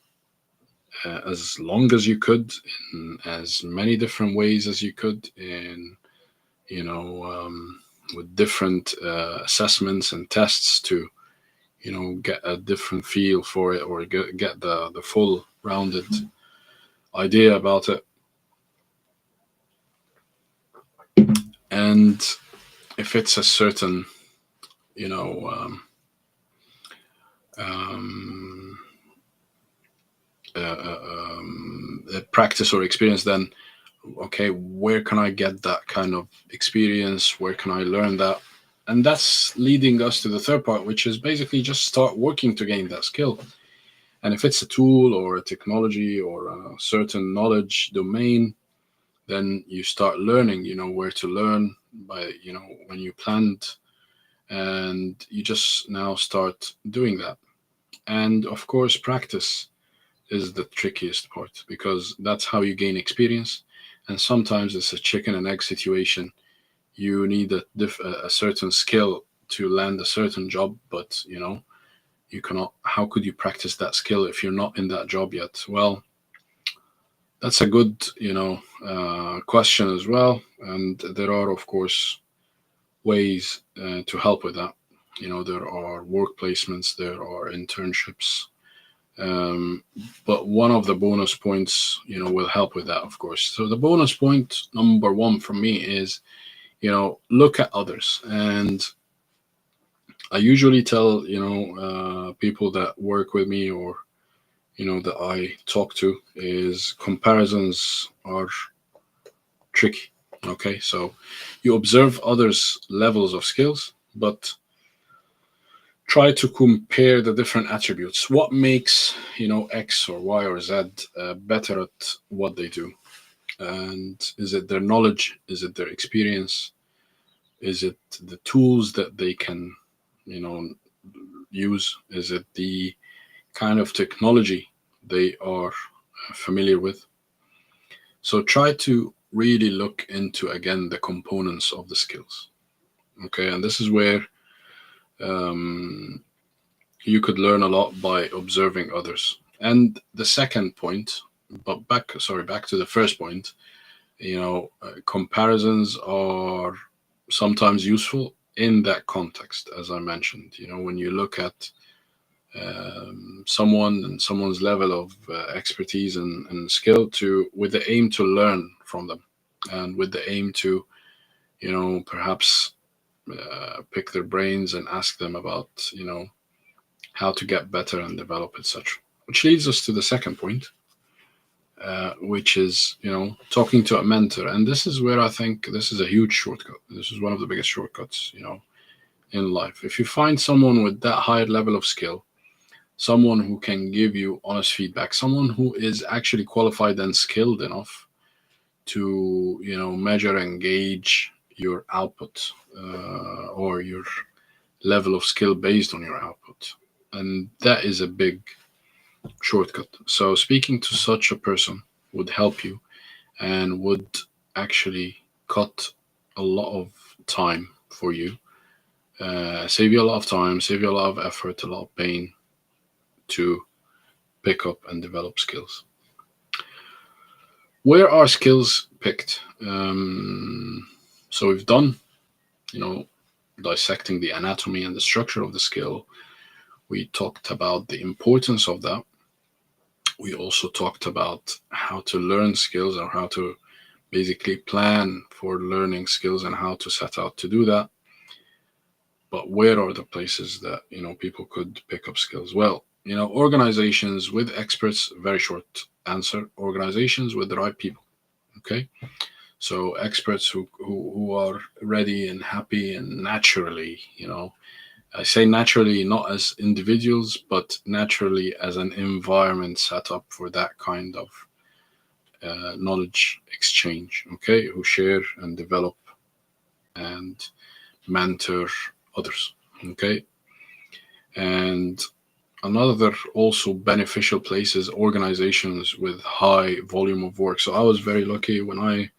as long as you could, in as many different ways as you could, in you know with different assessments and tests to get a different feel for it, or get the full rounded idea about it. And if it's a certain you know um, practice or experience, then okay, where can I get that kind of experience? Where can I learn that? And that's leading us to the third part, which is basically just start working to gain that skill. And if it's a tool or a technology or a certain knowledge domain, then you start learning, where to learn by, when you planned, and you just now start doing that. And of course, practice is the trickiest part, because that's how you gain experience. And sometimes it's a chicken and egg situation. You need a certain skill to land a certain job, but you cannot. How could you practice that skill if you're not in that job yet? Well, that's a good question as well. And there are, of course, ways to help with that. There are work placements, there are internships, um, but one of the bonus points, will help with that, of course. So the bonus point number one for me is, look at others. And I usually tell, people that work with me, or, that I talk to, is comparisons are tricky. Okay. So you observe others' levels of skills, but try to compare the different attributes. What makes, X or Y or Z better at what they do? And is it their knowledge? Is it their experience? Is it the tools that they can, you know, use? Is it the kind of technology they are familiar with? So try to really look into again the components of the skills. Okay, and this is where um, you could learn a lot by observing others. And the second point, but back to the first point, comparisons are sometimes useful in that context, as I mentioned. When you look at someone and someone's level of expertise and skill with the aim to learn from them, and with the aim to perhaps pick their brains and ask them about how to get better and develop, etc. Which leads us to the second point, which is talking to a mentor. And this is where I think this is a huge shortcut. This is one of the biggest shortcuts in life. If you find someone with that higher level of skill, someone who can give you honest feedback, someone who is actually qualified and skilled enough to measure and gauge your output, or your level of skill based on your output, and that is a big shortcut. So speaking to such a person would help you and would actually cut a lot of time for you, save you a lot of time, save you a lot of effort, a lot of pain to pick up and develop skills. Where are skills picked? So we've done, you know, dissecting the anatomy and the structure of the skill. We talked about the importance of that. We also talked about how to learn skills, or how to basically plan for learning skills and how to set out to do that. But where are the places that people could pick up skills? Well, organizations with experts. Very short answer: organizations with the right people. Okay, so experts who are ready and happy and naturally, I say naturally not as individuals, but naturally as an environment set up for that kind of knowledge exchange. Okay, who share and develop and mentor others. Okay, and another also beneficial place is organizations with high volume of work. So I was very lucky when I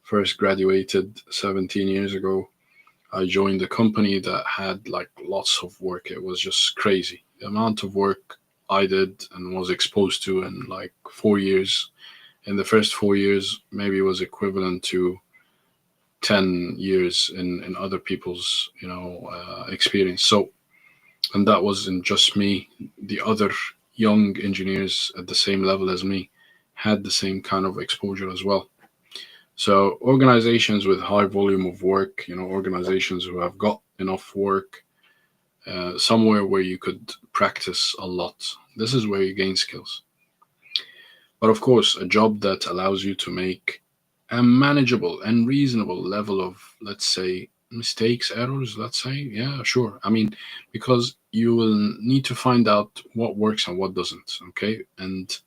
first graduated 17 years ago. I joined a company that had like lots of work. It was just crazy. The amount of work I did and was exposed to in like 4 years. In the first 4 years, maybe was equivalent to 10 years in other people's, experience. So, and that wasn't just me. The other young engineers at the same level as me had the same kind of exposure as well. So organizations with high volume of work, organizations who have got enough work, somewhere where you could practice a lot. This is where you gain skills. But of course, a job that allows you to make a manageable and reasonable level of, let's say, mistakes, errors, let's say, yeah, sure. I mean, because you will need to find out what works and what doesn't, okay? And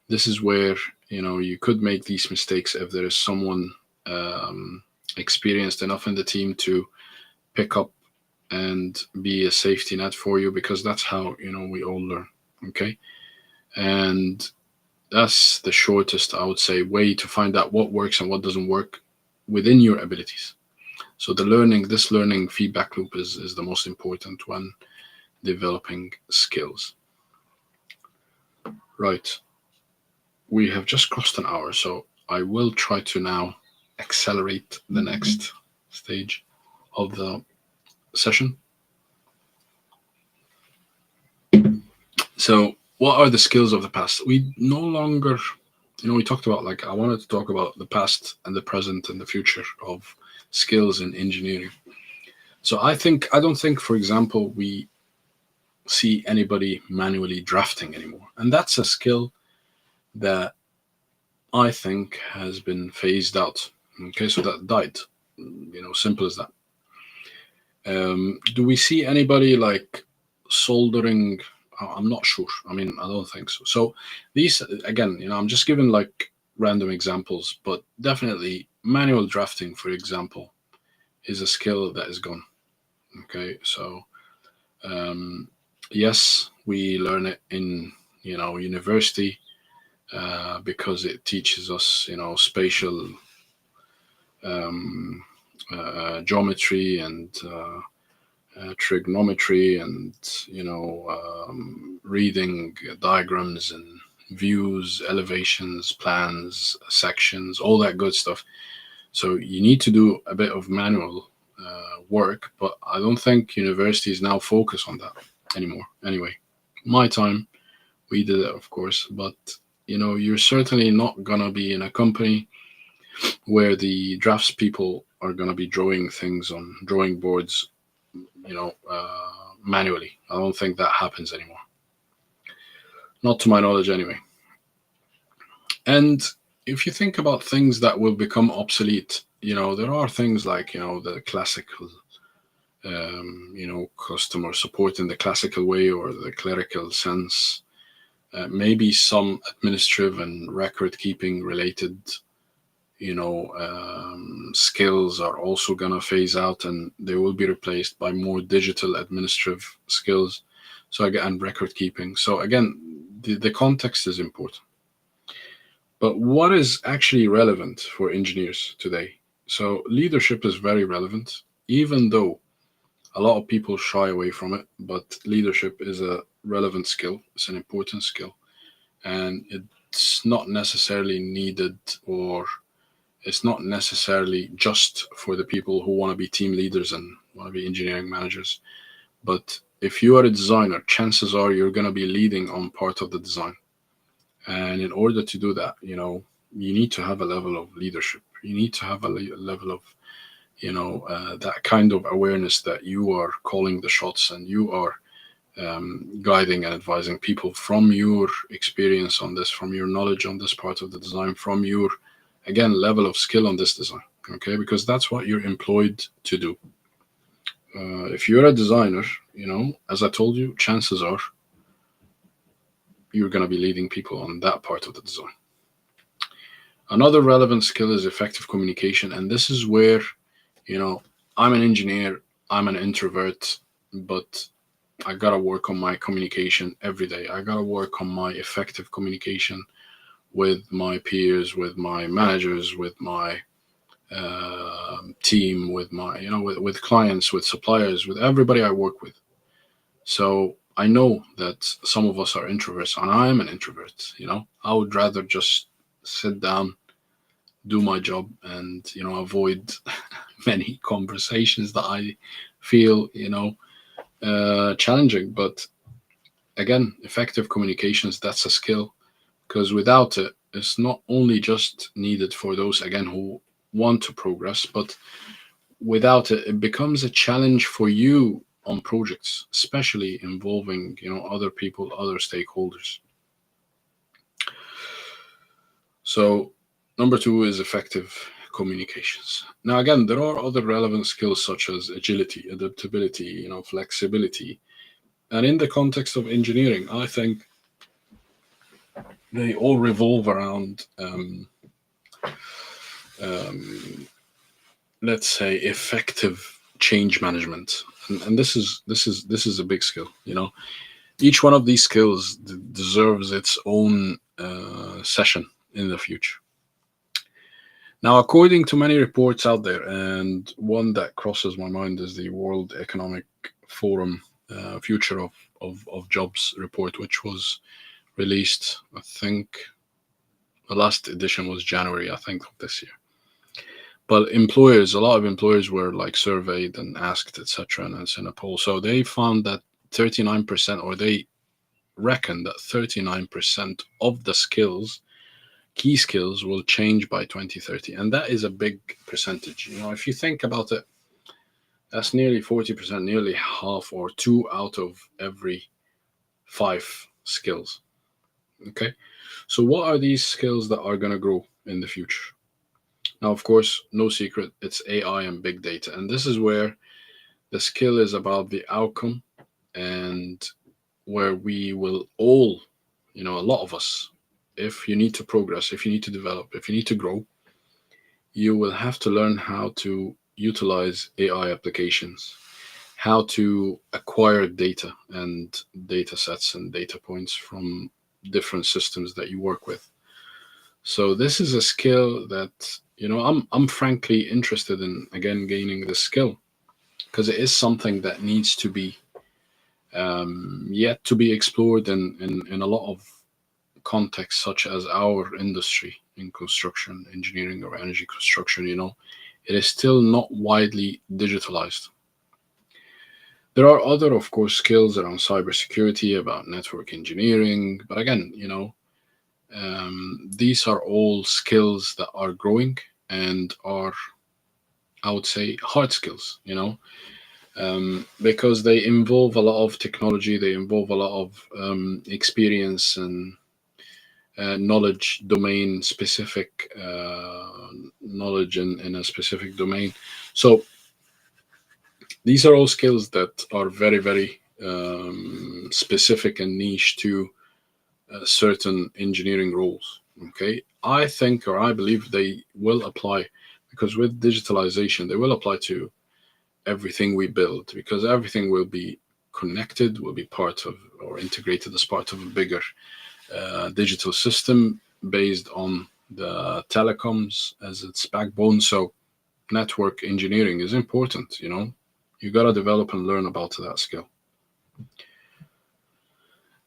this is where you could make these mistakes if there is someone experienced enough in the team to pick up and be a safety net for you, because that's how we all learn. Okay, and that's the shortest, I would say, way to find out what works and what doesn't work within your abilities. So this learning feedback loop is the most important when developing skills. Right, we have just crossed an hour, so I will try to now accelerate the next stage of the session. So, what are the skills of the past? We no longer, we talked about, like, I wanted to talk about the past and the present and the future of skills in engineering. So, I don't think, for example, we see anybody manually drafting anymore. And that's a skill that I think has been phased out. Okay, so that died. Simple as that. Do we see anybody like soldering? I'm not sure. I mean, I don't think so. So these, again, I'm just giving like random examples, but definitely manual drafting, for example, is a skill that is gone. Okay, so yes, we learn it in university, because it teaches us spatial um, geometry and trigonometry, and reading diagrams and views, elevations, plans, sections, all that good stuff. So you need to do a bit of manual work, but I don't think universities now focus on that anymore. Anyway, my time, we did it, of course, but you're certainly not gonna be in a company where the drafts people are gonna be drawing things on drawing boards, manually. I don't think that happens anymore, not to my knowledge, anyway. And if you think about things that will become obsolete, there are things like the classical customer support in the classical way or the clerical sense. Maybe some administrative and record keeping related, skills are also going to phase out, and they will be replaced by more digital administrative skills. So again, record keeping. So again, the context is important. But what is actually relevant for engineers today? So leadership is very relevant, even though a lot of people shy away from it, but leadership is a relevant skill. It's an important skill. And it's not necessarily needed, or it's not necessarily just for the people who want to be team leaders and want to be engineering managers. But if you are a designer, chances are you're going to be leading on part of the design. And in order to do that, you need to have a level of leadership. You need to have a level of that kind of awareness that you are calling the shots, and you are guiding and advising people from your experience on this, from your knowledge on this part of the design, from your, again, level of skill on this design. Okay, because that's what you're employed to do. If you're a designer, as I told you, chances are you're going to be leading people on that part of the design. Another relevant skill is effective communication, and this is where I'm an engineer, I'm an introvert, but I gotta work on my communication every day. I gotta work on my effective communication with my peers, with my managers, with my team, with my with clients, with suppliers, with everybody I work with. So I know that some of us are introverts, and I am an introvert. I would rather just sit down, do my job, and avoid many conversations that I feel challenging. But again, effective communications, that's a skill, because without it, it's not only just needed for those, again, who want to progress, but without it, it becomes a challenge for you on projects, especially involving other people, other stakeholders. So number two is effective communications. Now, again, there are other relevant skills such as agility, adaptability, flexibility. And in the context of engineering, I think they all revolve around, let's say, effective change management. And this is a big skill. Each one of these skills deserves its own session in the future. Now, according to many reports out there, and one that crosses my mind is the World Economic Forum Future of Jobs report, which was released, I think, the last edition was January, I think, of this year. But a lot of employers were like surveyed and asked, etc., and it's in a poll. So they found that 39%, or they reckon that 39% of the key skills, will change by 2030. And that is a big percentage. If you think about it, that's nearly 40%, nearly half, or 2 out of every 5 skills. Okay. So what are these skills that are going to grow in the future? Now, of course, no secret, it's AI and big data. And this is where the skill is about the outcome, and where we will all, a lot of us, if you need to progress, if you need to develop, if you need to grow, you will have to learn how to utilize AI applications, how to acquire data and data sets and data points from different systems that you work with. So this is a skill that I'm frankly interested in again gaining this skill because it is something that needs to be yet to be explored in a lot of contexts, such as our industry in construction, engineering, or energy construction. It is still not widely digitalized. There are other, of course, skills around cybersecurity, about network engineering, but again, these are all skills that are growing and are, I would say, hard skills. Because they involve a lot of technology, they involve a lot of experience and knowledge, domain specific knowledge in a specific domain. So these are all skills that are very, very specific and niche to certain engineering roles. Okay, I think or I believe they will apply because with digitalization, they will apply to everything we build because everything will be connected, will be part of or integrated as part of a bigger digital system based on the telecoms as its backbone. So network engineering is important. You got to develop and learn about that skill.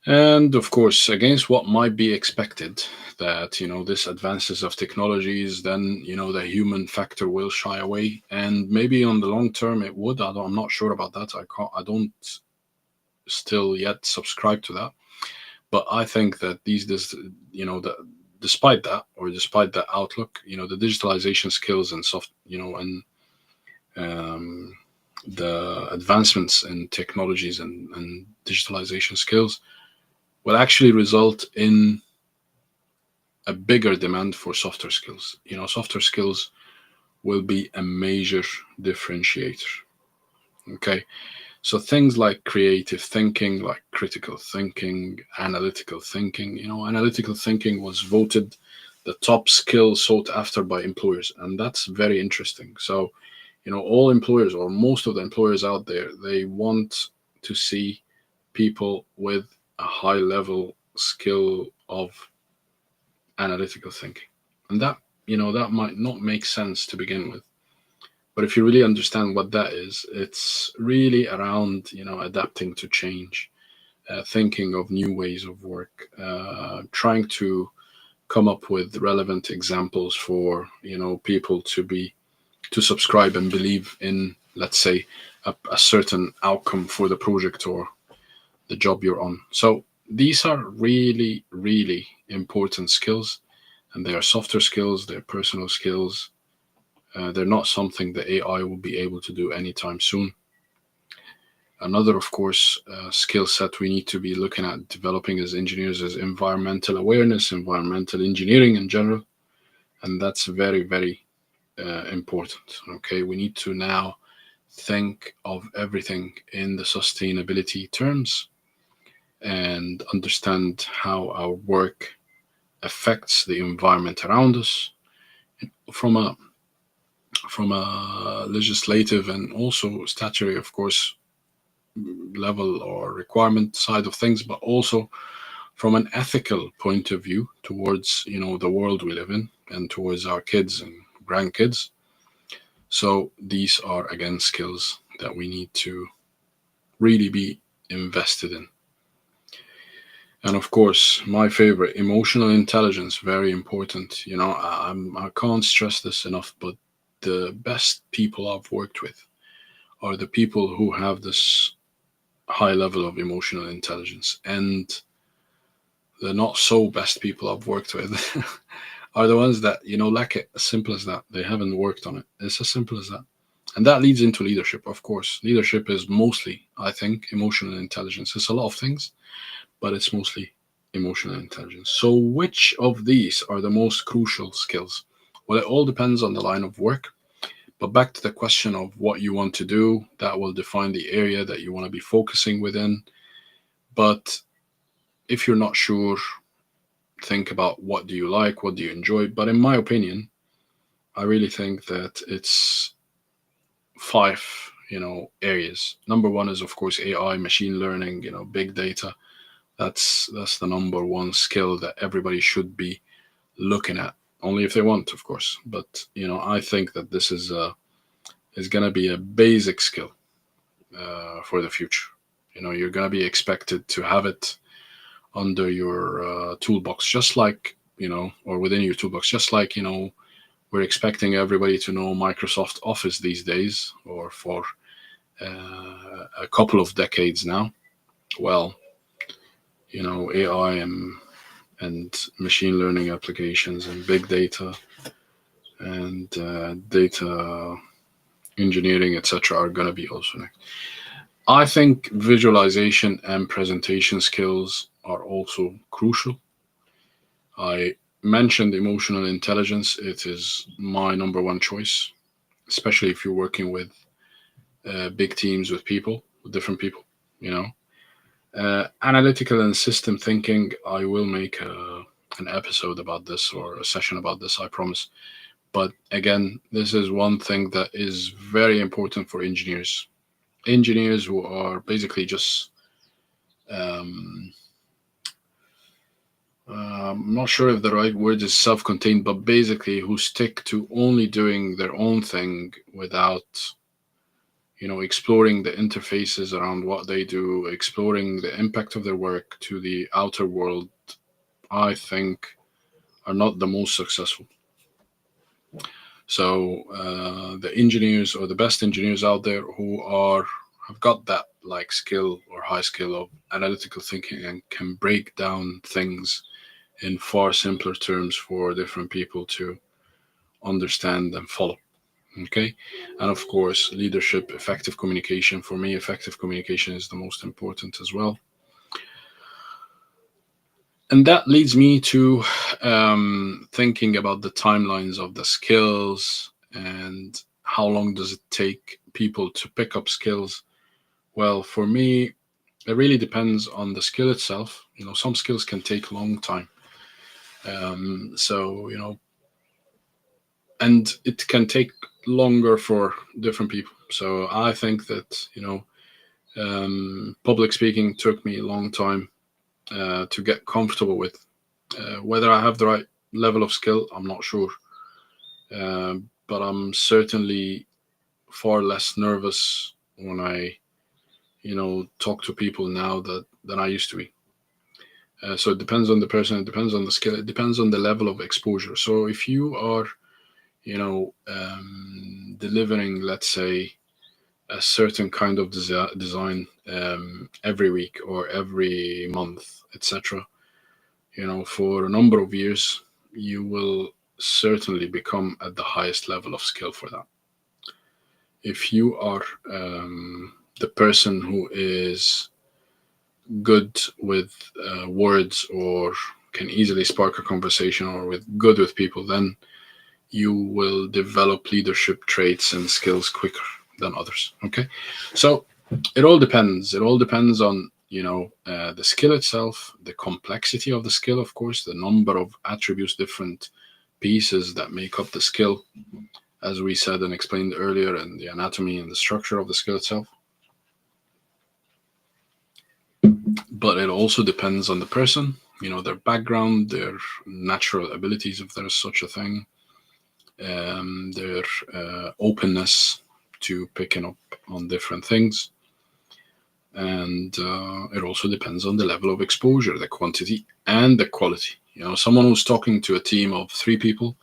And of course, against what might be expected, that this advances of technologies, then the human factor will shy away, and maybe on the long term it would. I'm not sure about that. I don't still yet subscribe to that, but I think that this despite that, or despite that outlook, the digitalization skills and soft, and um, the advancements in technologies and digitalization skills will actually result in a bigger demand for softer skills. Softer skills will be a major differentiator. Okay. So things like creative thinking, like critical thinking, analytical thinking. Analytical thinking was voted the top skill sought after by employers, and that's very interesting. So, all employers or most of the employers out there, they want to see people with a high level skill of analytical thinking. And that might not make sense to begin with. But if you really understand what that is, it's really around, adapting to change, thinking of new ways of work, trying to come up with relevant examples for, people to subscribe and believe in, let's say, a certain outcome for the project or the job you're on. So these are really, really important skills, and they are softer skills, they're personal skills. They're not something that AI will be able to do anytime soon. Another, of course, skill set we need to be looking at developing as engineers is environmental awareness, environmental engineering in general. And that's very, very important. Okay, we need to now think of everything in the sustainability terms and understand how our work affects the environment around us from a legislative and also statutory, of course, level or requirement side of things, but also from an ethical point of view towards the world we live in and towards our kids and grandkids. So these are again skills that we need to really be invested in. And of course, my favorite, emotional intelligence, very important. I can't stress this enough, but the best people I've worked with are the people who have this high level of emotional intelligence. And the not so best people I've worked with are the ones that, lack it. As simple as that. They haven't worked on it. It's as simple as that. And that leads into leadership, of course. Leadership is mostly, I think, emotional intelligence. It's a lot of things, but it's mostly emotional intelligence. So, which of these are the most crucial skills? Well, it all depends on the line of work. But back to the question of what you want to do, that will define the area that you want to be focusing within. But if you're not sure, think about what do you like, what do you enjoy. But in my opinion, I really think that it's five, areas. Number one is of course AI, machine learning, big data. That's the number one skill that everybody should be looking at only if they want, of course. But I think that this is going to be a basic skill for the future. You're going to be expected to have it under your toolbox, just like or within your toolbox, just like we're expecting everybody to know Microsoft Office these days, or for a couple of decades now. Well, AI and machine learning applications and big data and data engineering, etc., are going to be also next. I think visualization and presentation skills are also crucial. I mentioned emotional intelligence. It is my number one choice, especially if you're working with big teams with people, with different people, you know. Analytical and system thinking, I will make an episode about this, or a session about this, I promise. But again, this is one thing that is very important for engineers. Engineers who are basically just, um, I'm not sure if the right word is self contained, but basically who stick to only doing their own thing without exploring the interfaces around what they do, exploring the impact of their work to the outer world, I think are not the most successful. So the engineers, or the best engineers out there, who are have got that like skill or high skill of analytical thinking and can break down things in far simpler terms for different people to understand and follow. Okay. And of course, leadership, effective communication. For me, effective communication is the most important as well. And that leads me to thinking about the timelines of the skills and how long does it take people to pick up skills. Well, for me, it really depends on the skill itself. Some skills can take a long time. So, and it can take longer for different people. So I think that, public speaking took me a long time to get comfortable with. Whether I have the right level of skill, I'm not sure. But I'm certainly far less nervous when I, talk to people now than I used to be. So it depends on the person, it depends on the skill, it depends on the level of exposure. So if you are, delivering, let's say, a certain kind of design every week or every month, etc., for a number of years, you will certainly become at the highest level of skill for that. If you are the person who is good with words, or can easily spark a conversation, or good with people, then you will develop leadership traits and skills quicker than others. Okay, so it all depends. It all depends on the skill itself, the complexity of the skill, of course, the number of attributes, different pieces that make up the skill, as we said and explained earlier, and the anatomy and the structure of the skill itself. But it also depends on the person, their background, their natural abilities, if there's such a thing, their openness to picking up on different things. And it also depends on the level of exposure, the quantity and the quality. Someone who's talking to a team of 3 people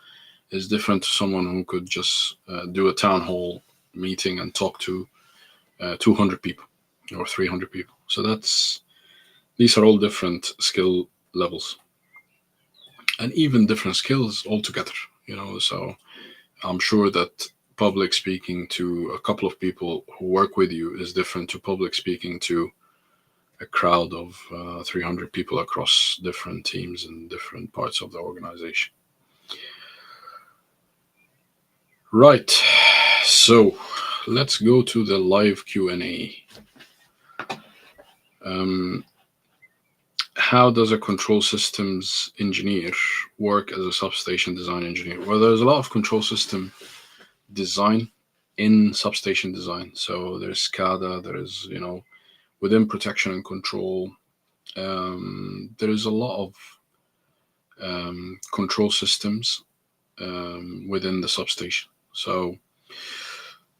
is different to someone who could just do a town hall meeting and talk to 200 people or 300 people. So these are all different skill levels, and even different skills altogether. So I'm sure that public speaking to a couple of people who work with you is different to public speaking to a crowd of 300 people across different teams and different parts of the organization. Right. So let's go to the live Q&A. How does a control systems engineer work as a substation design engineer? Well, there's a lot of control system design in substation design. So there's SCADA, there is, within protection and control, there is a lot of control systems. within the substation. So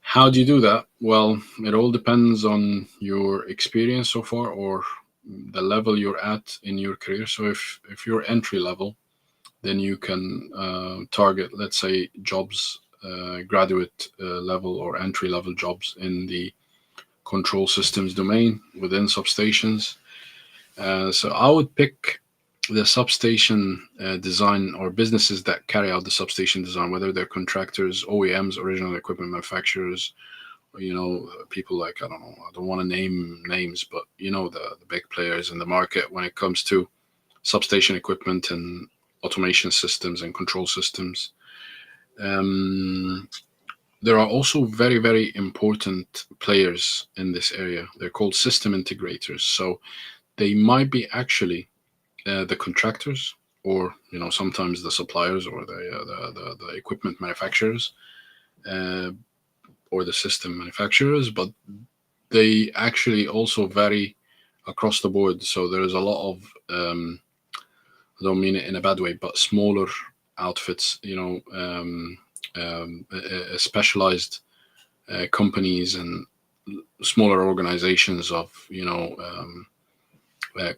how do you do that? Well, it all depends on your experience so far, or the level you're at in your career. So if you're entry level, then you can target, let's say, jobs, graduate level or entry level jobs in the control systems domain within substations. So I would pick the substation design, or businesses that carry out the substation design, whether they're contractors, OEMs, original equipment manufacturers, or, people like, I don't know, I don't want to name names, but the big players in the market when it comes to substation equipment and automation systems and control systems. Um, there are also very, very important players in this area. They're called system integrators. So they might be actually the contractors, or sometimes the suppliers, or the equipment manufacturers, uh, or the system manufacturers, but they actually also vary across the board. So there's a lot of I don't mean it in a bad way, but smaller outfits, specialized companies and smaller organizations of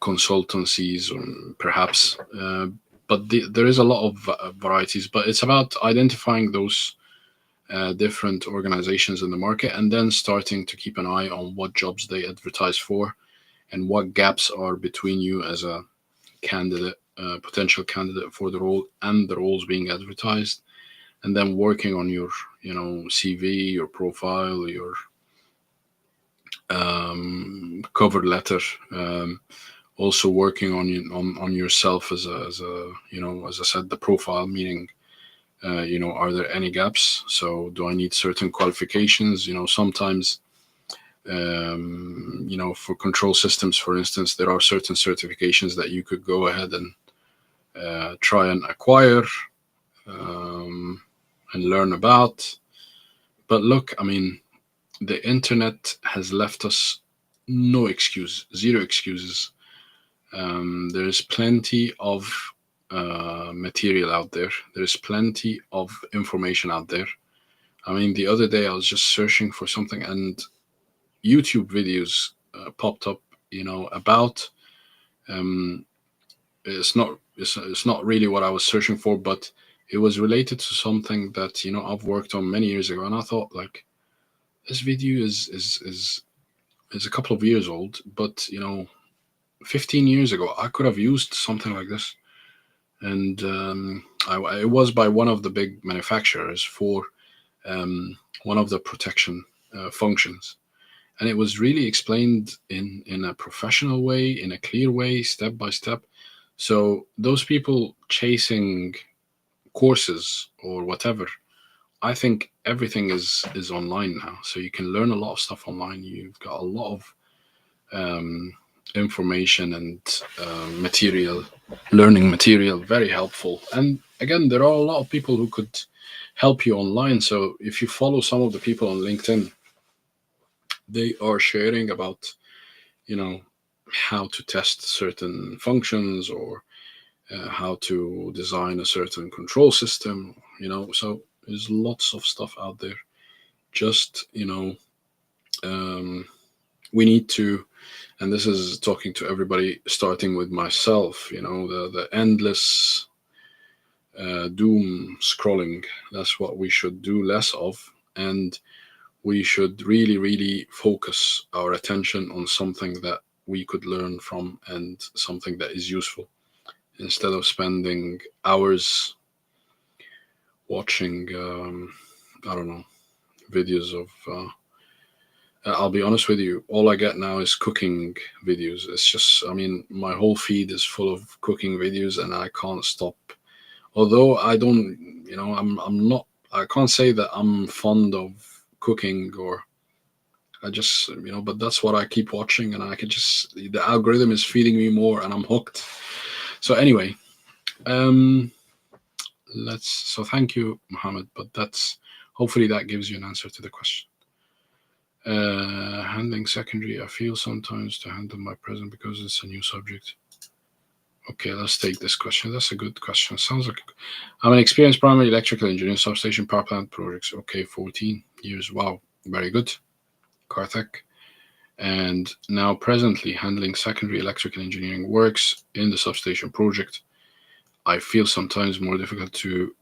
consultancies, or perhaps, but there is a lot of varieties. But it's about identifying those different organizations in the market, and then starting to keep an eye on what jobs they advertise for, and what gaps are between you as a candidate, potential candidate for the role, and the roles being advertised, and then working on your CV, your profile, your cover letter. Also working on yourself as a as I said, the profile, meaning are there any gaps? So do I need certain qualifications? Sometimes for control systems, for instance, there are certain certifications that you could go ahead and try and acquire, and learn about. But look, I mean, the internet has left us no excuse, zero excuses. There's plenty of material out there. There's plenty of information out there. I mean, the other day I was just searching for something, and YouTube videos popped up, about. Um, it's not really what I was searching for, but it was related to something that I've worked on many years ago, and I thought, like, this video is a couple of years old, but 15 years ago I could have used something like this. And it was by one of the big manufacturers for one of the protection functions, and it was really explained in a professional way, in a clear way, step by step. So those people chasing courses or whatever, I think everything is online now, so you can learn a lot of stuff online. You've got a lot of um, information and material, learning material, very helpful. And again, there are a lot of people who could help you online. So if you follow some of the people on LinkedIn, they are sharing about how to test certain functions, or how to design a certain control system. So there's lots of stuff out there. Just um, we need to, and this is talking to everybody, starting with myself, the endless doom scrolling. That's what we should do less of, and we should really, really focus our attention on something that we could learn from, and something that is useful, instead of spending hours watching, I don't know, videos of. I'll be honest with you, all I get now is cooking videos. It's just, I mean, my whole feed is full of cooking videos, and I can't stop. Although I don't, I'm not, I can't say that I'm fond of cooking, or I just, but that's what I keep watching, and I can just, the algorithm is feeding me more, and I'm hooked. So anyway, um, so thank you, Mohammed, but hopefully that gives you an answer to the question. Handling secondary, I feel sometimes to handle my present because it's a new subject. Okay, let's take this question. That's a good question. Sounds like I'm an experienced primary electrical engineer, substation power plant projects. Okay, 14 years. Wow, very good, Karthik. And now presently handling secondary electrical engineering works in the substation project. I feel sometimes more difficult to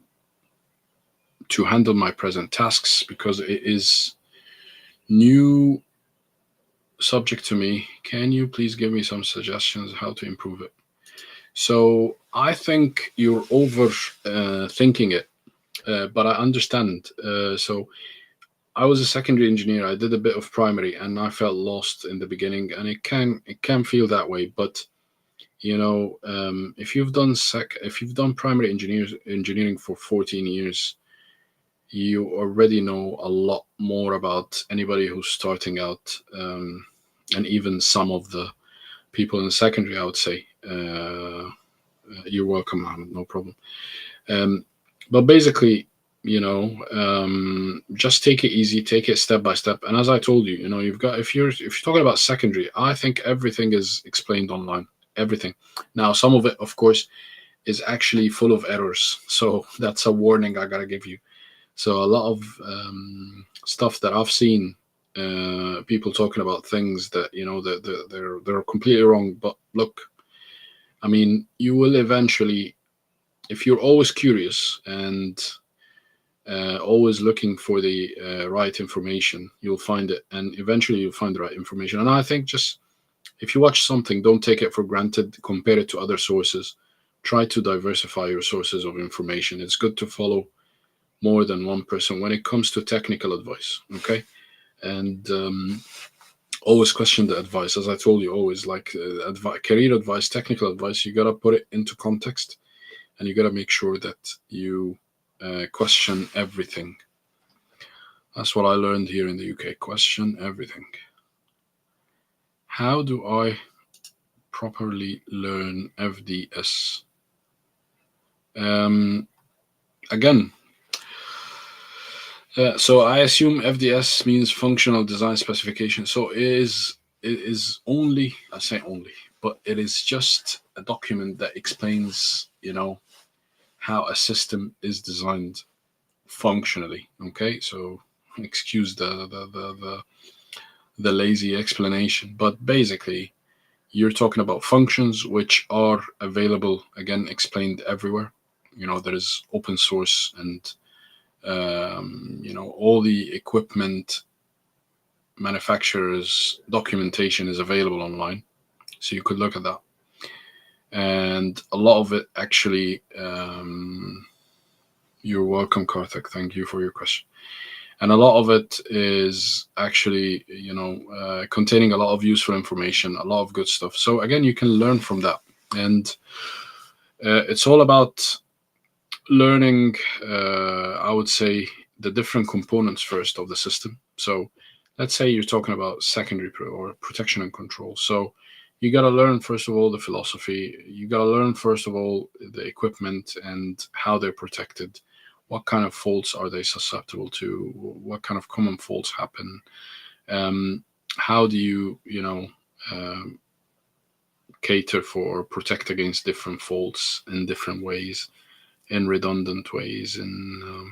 handle my present tasks because it is new subject to me. Can you please give me some suggestions how to improve it? So I think you're over thinking it, but I understand. So I was a secondary engineer. I did a bit of primary, and I felt lost in the beginning, and it can feel that way. But if you've done primary engineering for 14 years, you already know a lot more about anybody who's starting out, and even some of the people in secondary. I would say, you're welcome, Ahmed, no problem. Um, but basically, just take it easy, take it step by step. And as I told you, you've got if you're talking about secondary, I think everything is explained online. Everything. Now, some of it, of course, is actually full of errors. So that's a warning I gotta give you. So a lot of stuff that I've seen, people talking about things that they're completely wrong. But look, I mean, you will eventually, if you're always curious and always looking for the right information, you'll find it, and eventually you'll find the right information. And I think just if you watch something, don't take it for granted. Compare it to other sources. Try to diversify your sources of information. It's good to follow more than one person when it comes to technical advice. Okay, and always question the advice. As I told you, always like career advice, technical advice. You gotta put it into context, and you gotta make sure that you question everything. That's what I learned here in the UK. Question everything. How do I properly learn FDS? Um, Again, so I assume FDS means functional design specification. So it is only, I say only, but it is just a document that explains, how a system is designed functionally. Okay, so excuse the lazy explanation, but basically you're talking about functions which are available, again, explained everywhere. There is open source, and all the equipment manufacturers documentation is available online, so you could look at that. And a lot of it actually, you're welcome, Karthik, thank you for your question. And a lot of it is actually, containing a lot of useful information, a lot of good stuff. So again, you can learn from that. And it's all about learning, I would say, the different components first of the system. So let's say you're talking about secondary or protection and control. So you got to learn, first of all, the philosophy. You got to learn, first of all, the equipment and how they're protected. What kind of faults are they susceptible to? What kind of common faults happen? How do um, cater for, protect against different faults in different ways, in redundant ways, in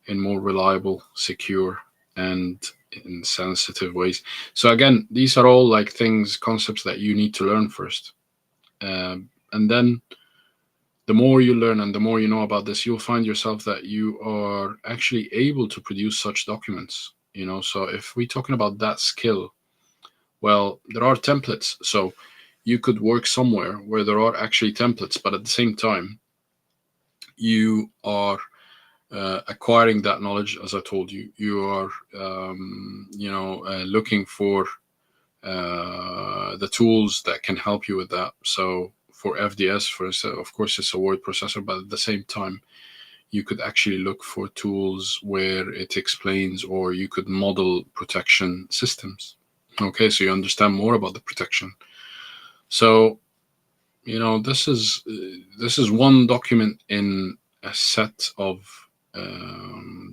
more reliable, secure, and in sensitive ways. So again, these are all like things, concepts that you need to learn first, and then the more you learn and the more you know about this, you'll find yourself that you are actually able to produce such documents. So if we're talking about that skill, well, there are templates. So you could work somewhere where there are actually templates, but at the same time, you are acquiring that knowledge. As I told you, you are looking for the tools that can help you with that. So for FDS, of course, it's a word processor, but at the same time, you could actually look for tools where it explains, or you could model protection systems. Okay, so you understand more about the protection. So this is one document in a set of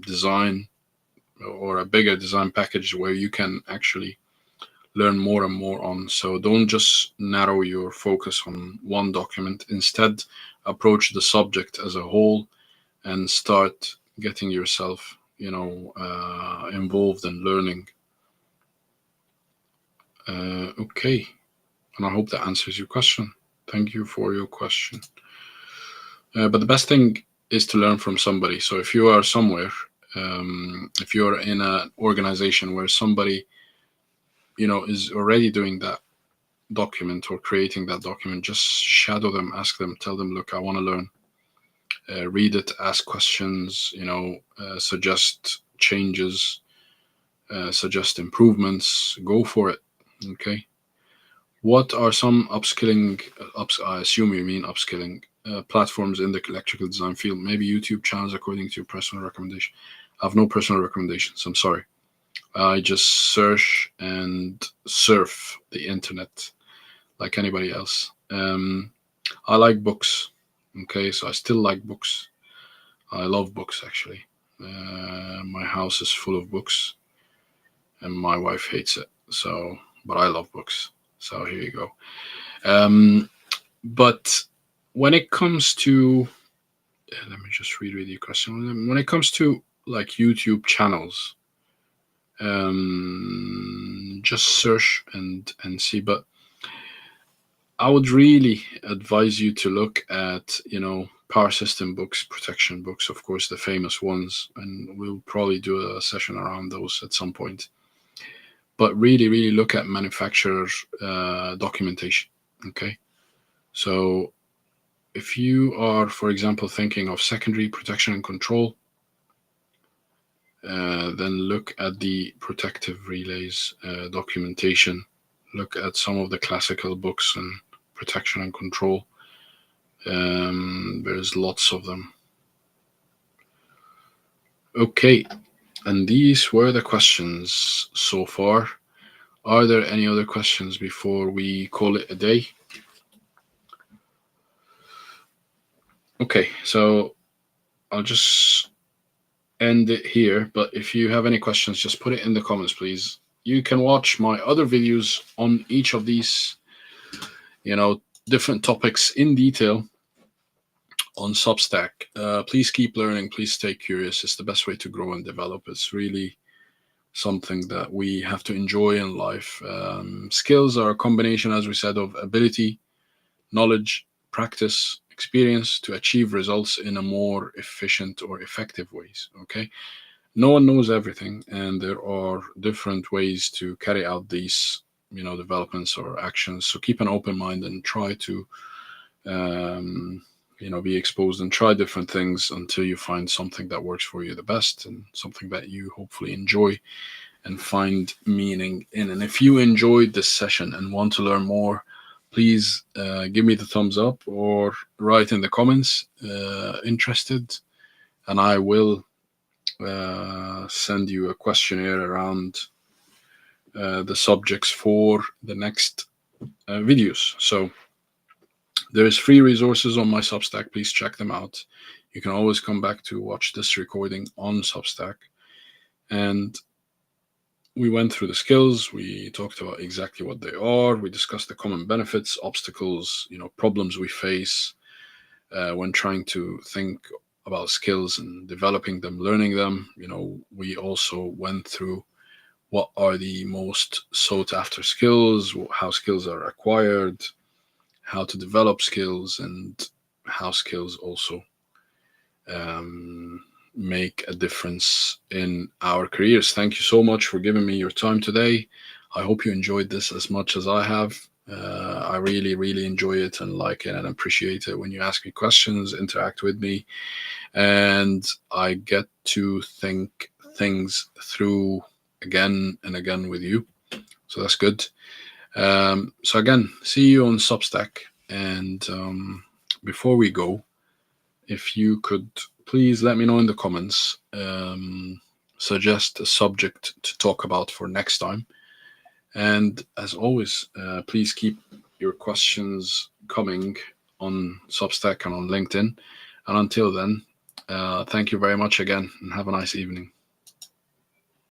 design, or a bigger design package, where you can actually learn more and more on. So don't just narrow your focus on one document. Instead, approach the subject as a whole and start getting yourself, involved in learning. Okay, and I hope that answers your question. Thank you for your question. But the best thing is to learn from somebody. So if you are somewhere, if you're in an organization where somebody, is already doing that document or creating that document, just shadow them, ask them, tell them, look, I want to learn. Read it, ask questions, suggest changes, suggest improvements. Go for it. Okay. What are some upskilling, I assume you mean upskilling, platforms in the electrical design field? Maybe YouTube channels according to your personal recommendation. I have no personal recommendations. I'm sorry. I just search and surf the internet like anybody else. I like books. Okay, so I still like books. I love books actually. My house is full of books, and my wife hates it. So, but I love books. So here you go. But when it comes to, let me just reread your question. When it comes to like YouTube channels, just search and see. But I would really advise you to look at, power system books, protection books, of course, the famous ones, and we'll probably do a session around those at some point. But really, really look at manufacturer documentation. Okay, so if you are, for example, thinking of secondary protection and control, then look at the protective relays documentation. Look at some of the classical books and protection and control. There's lots of them. Okay, and these were the questions so far. Are there any other questions before we call it a day? Okay, so I'll just end it here, but if you have any questions, just put it in the comments, please. You can watch my other videos on each of these, different topics in detail on Substack. Please keep learning. Please stay curious. It's the best way to grow and develop. It's really something that we have to enjoy in life. Skills are a combination, as we said, of ability, knowledge, practice, experience to achieve results in a more efficient or effective ways. Okay. No one knows everything, and there are different ways to carry out these, developments or actions. So keep an open mind and try to, be exposed and try different things until you find something that works for you the best and something that you hopefully enjoy and find meaning in. And if you enjoyed this session and want to learn more, please give me the thumbs up or write in the comments interested, and I will send you a questionnaire around the subjects for the next videos. So there's free resources on my Substack. Please check them out. You can always come back to watch this recording on Substack. And we went through the skills. We talked about exactly what they are. We discussed the common benefits, obstacles, problems we face when trying to think about skills and developing them, learning them. We also went through what are the most sought after skills, how skills are acquired, how to develop skills, and how skills also make a difference in our careers. Thank you so much for giving me your time today. I hope you enjoyed this as much as I have. I really, really enjoy it and like it and appreciate it when you ask me questions, interact with me, and I get to think things through again and again with you. So that's good. So again, see you on Substack. And before we go, if you could please let me know in the comments, suggest a subject to talk about for next time. And as always, please keep your questions coming on Substack and on LinkedIn. And until then, thank you very much again and have a nice evening.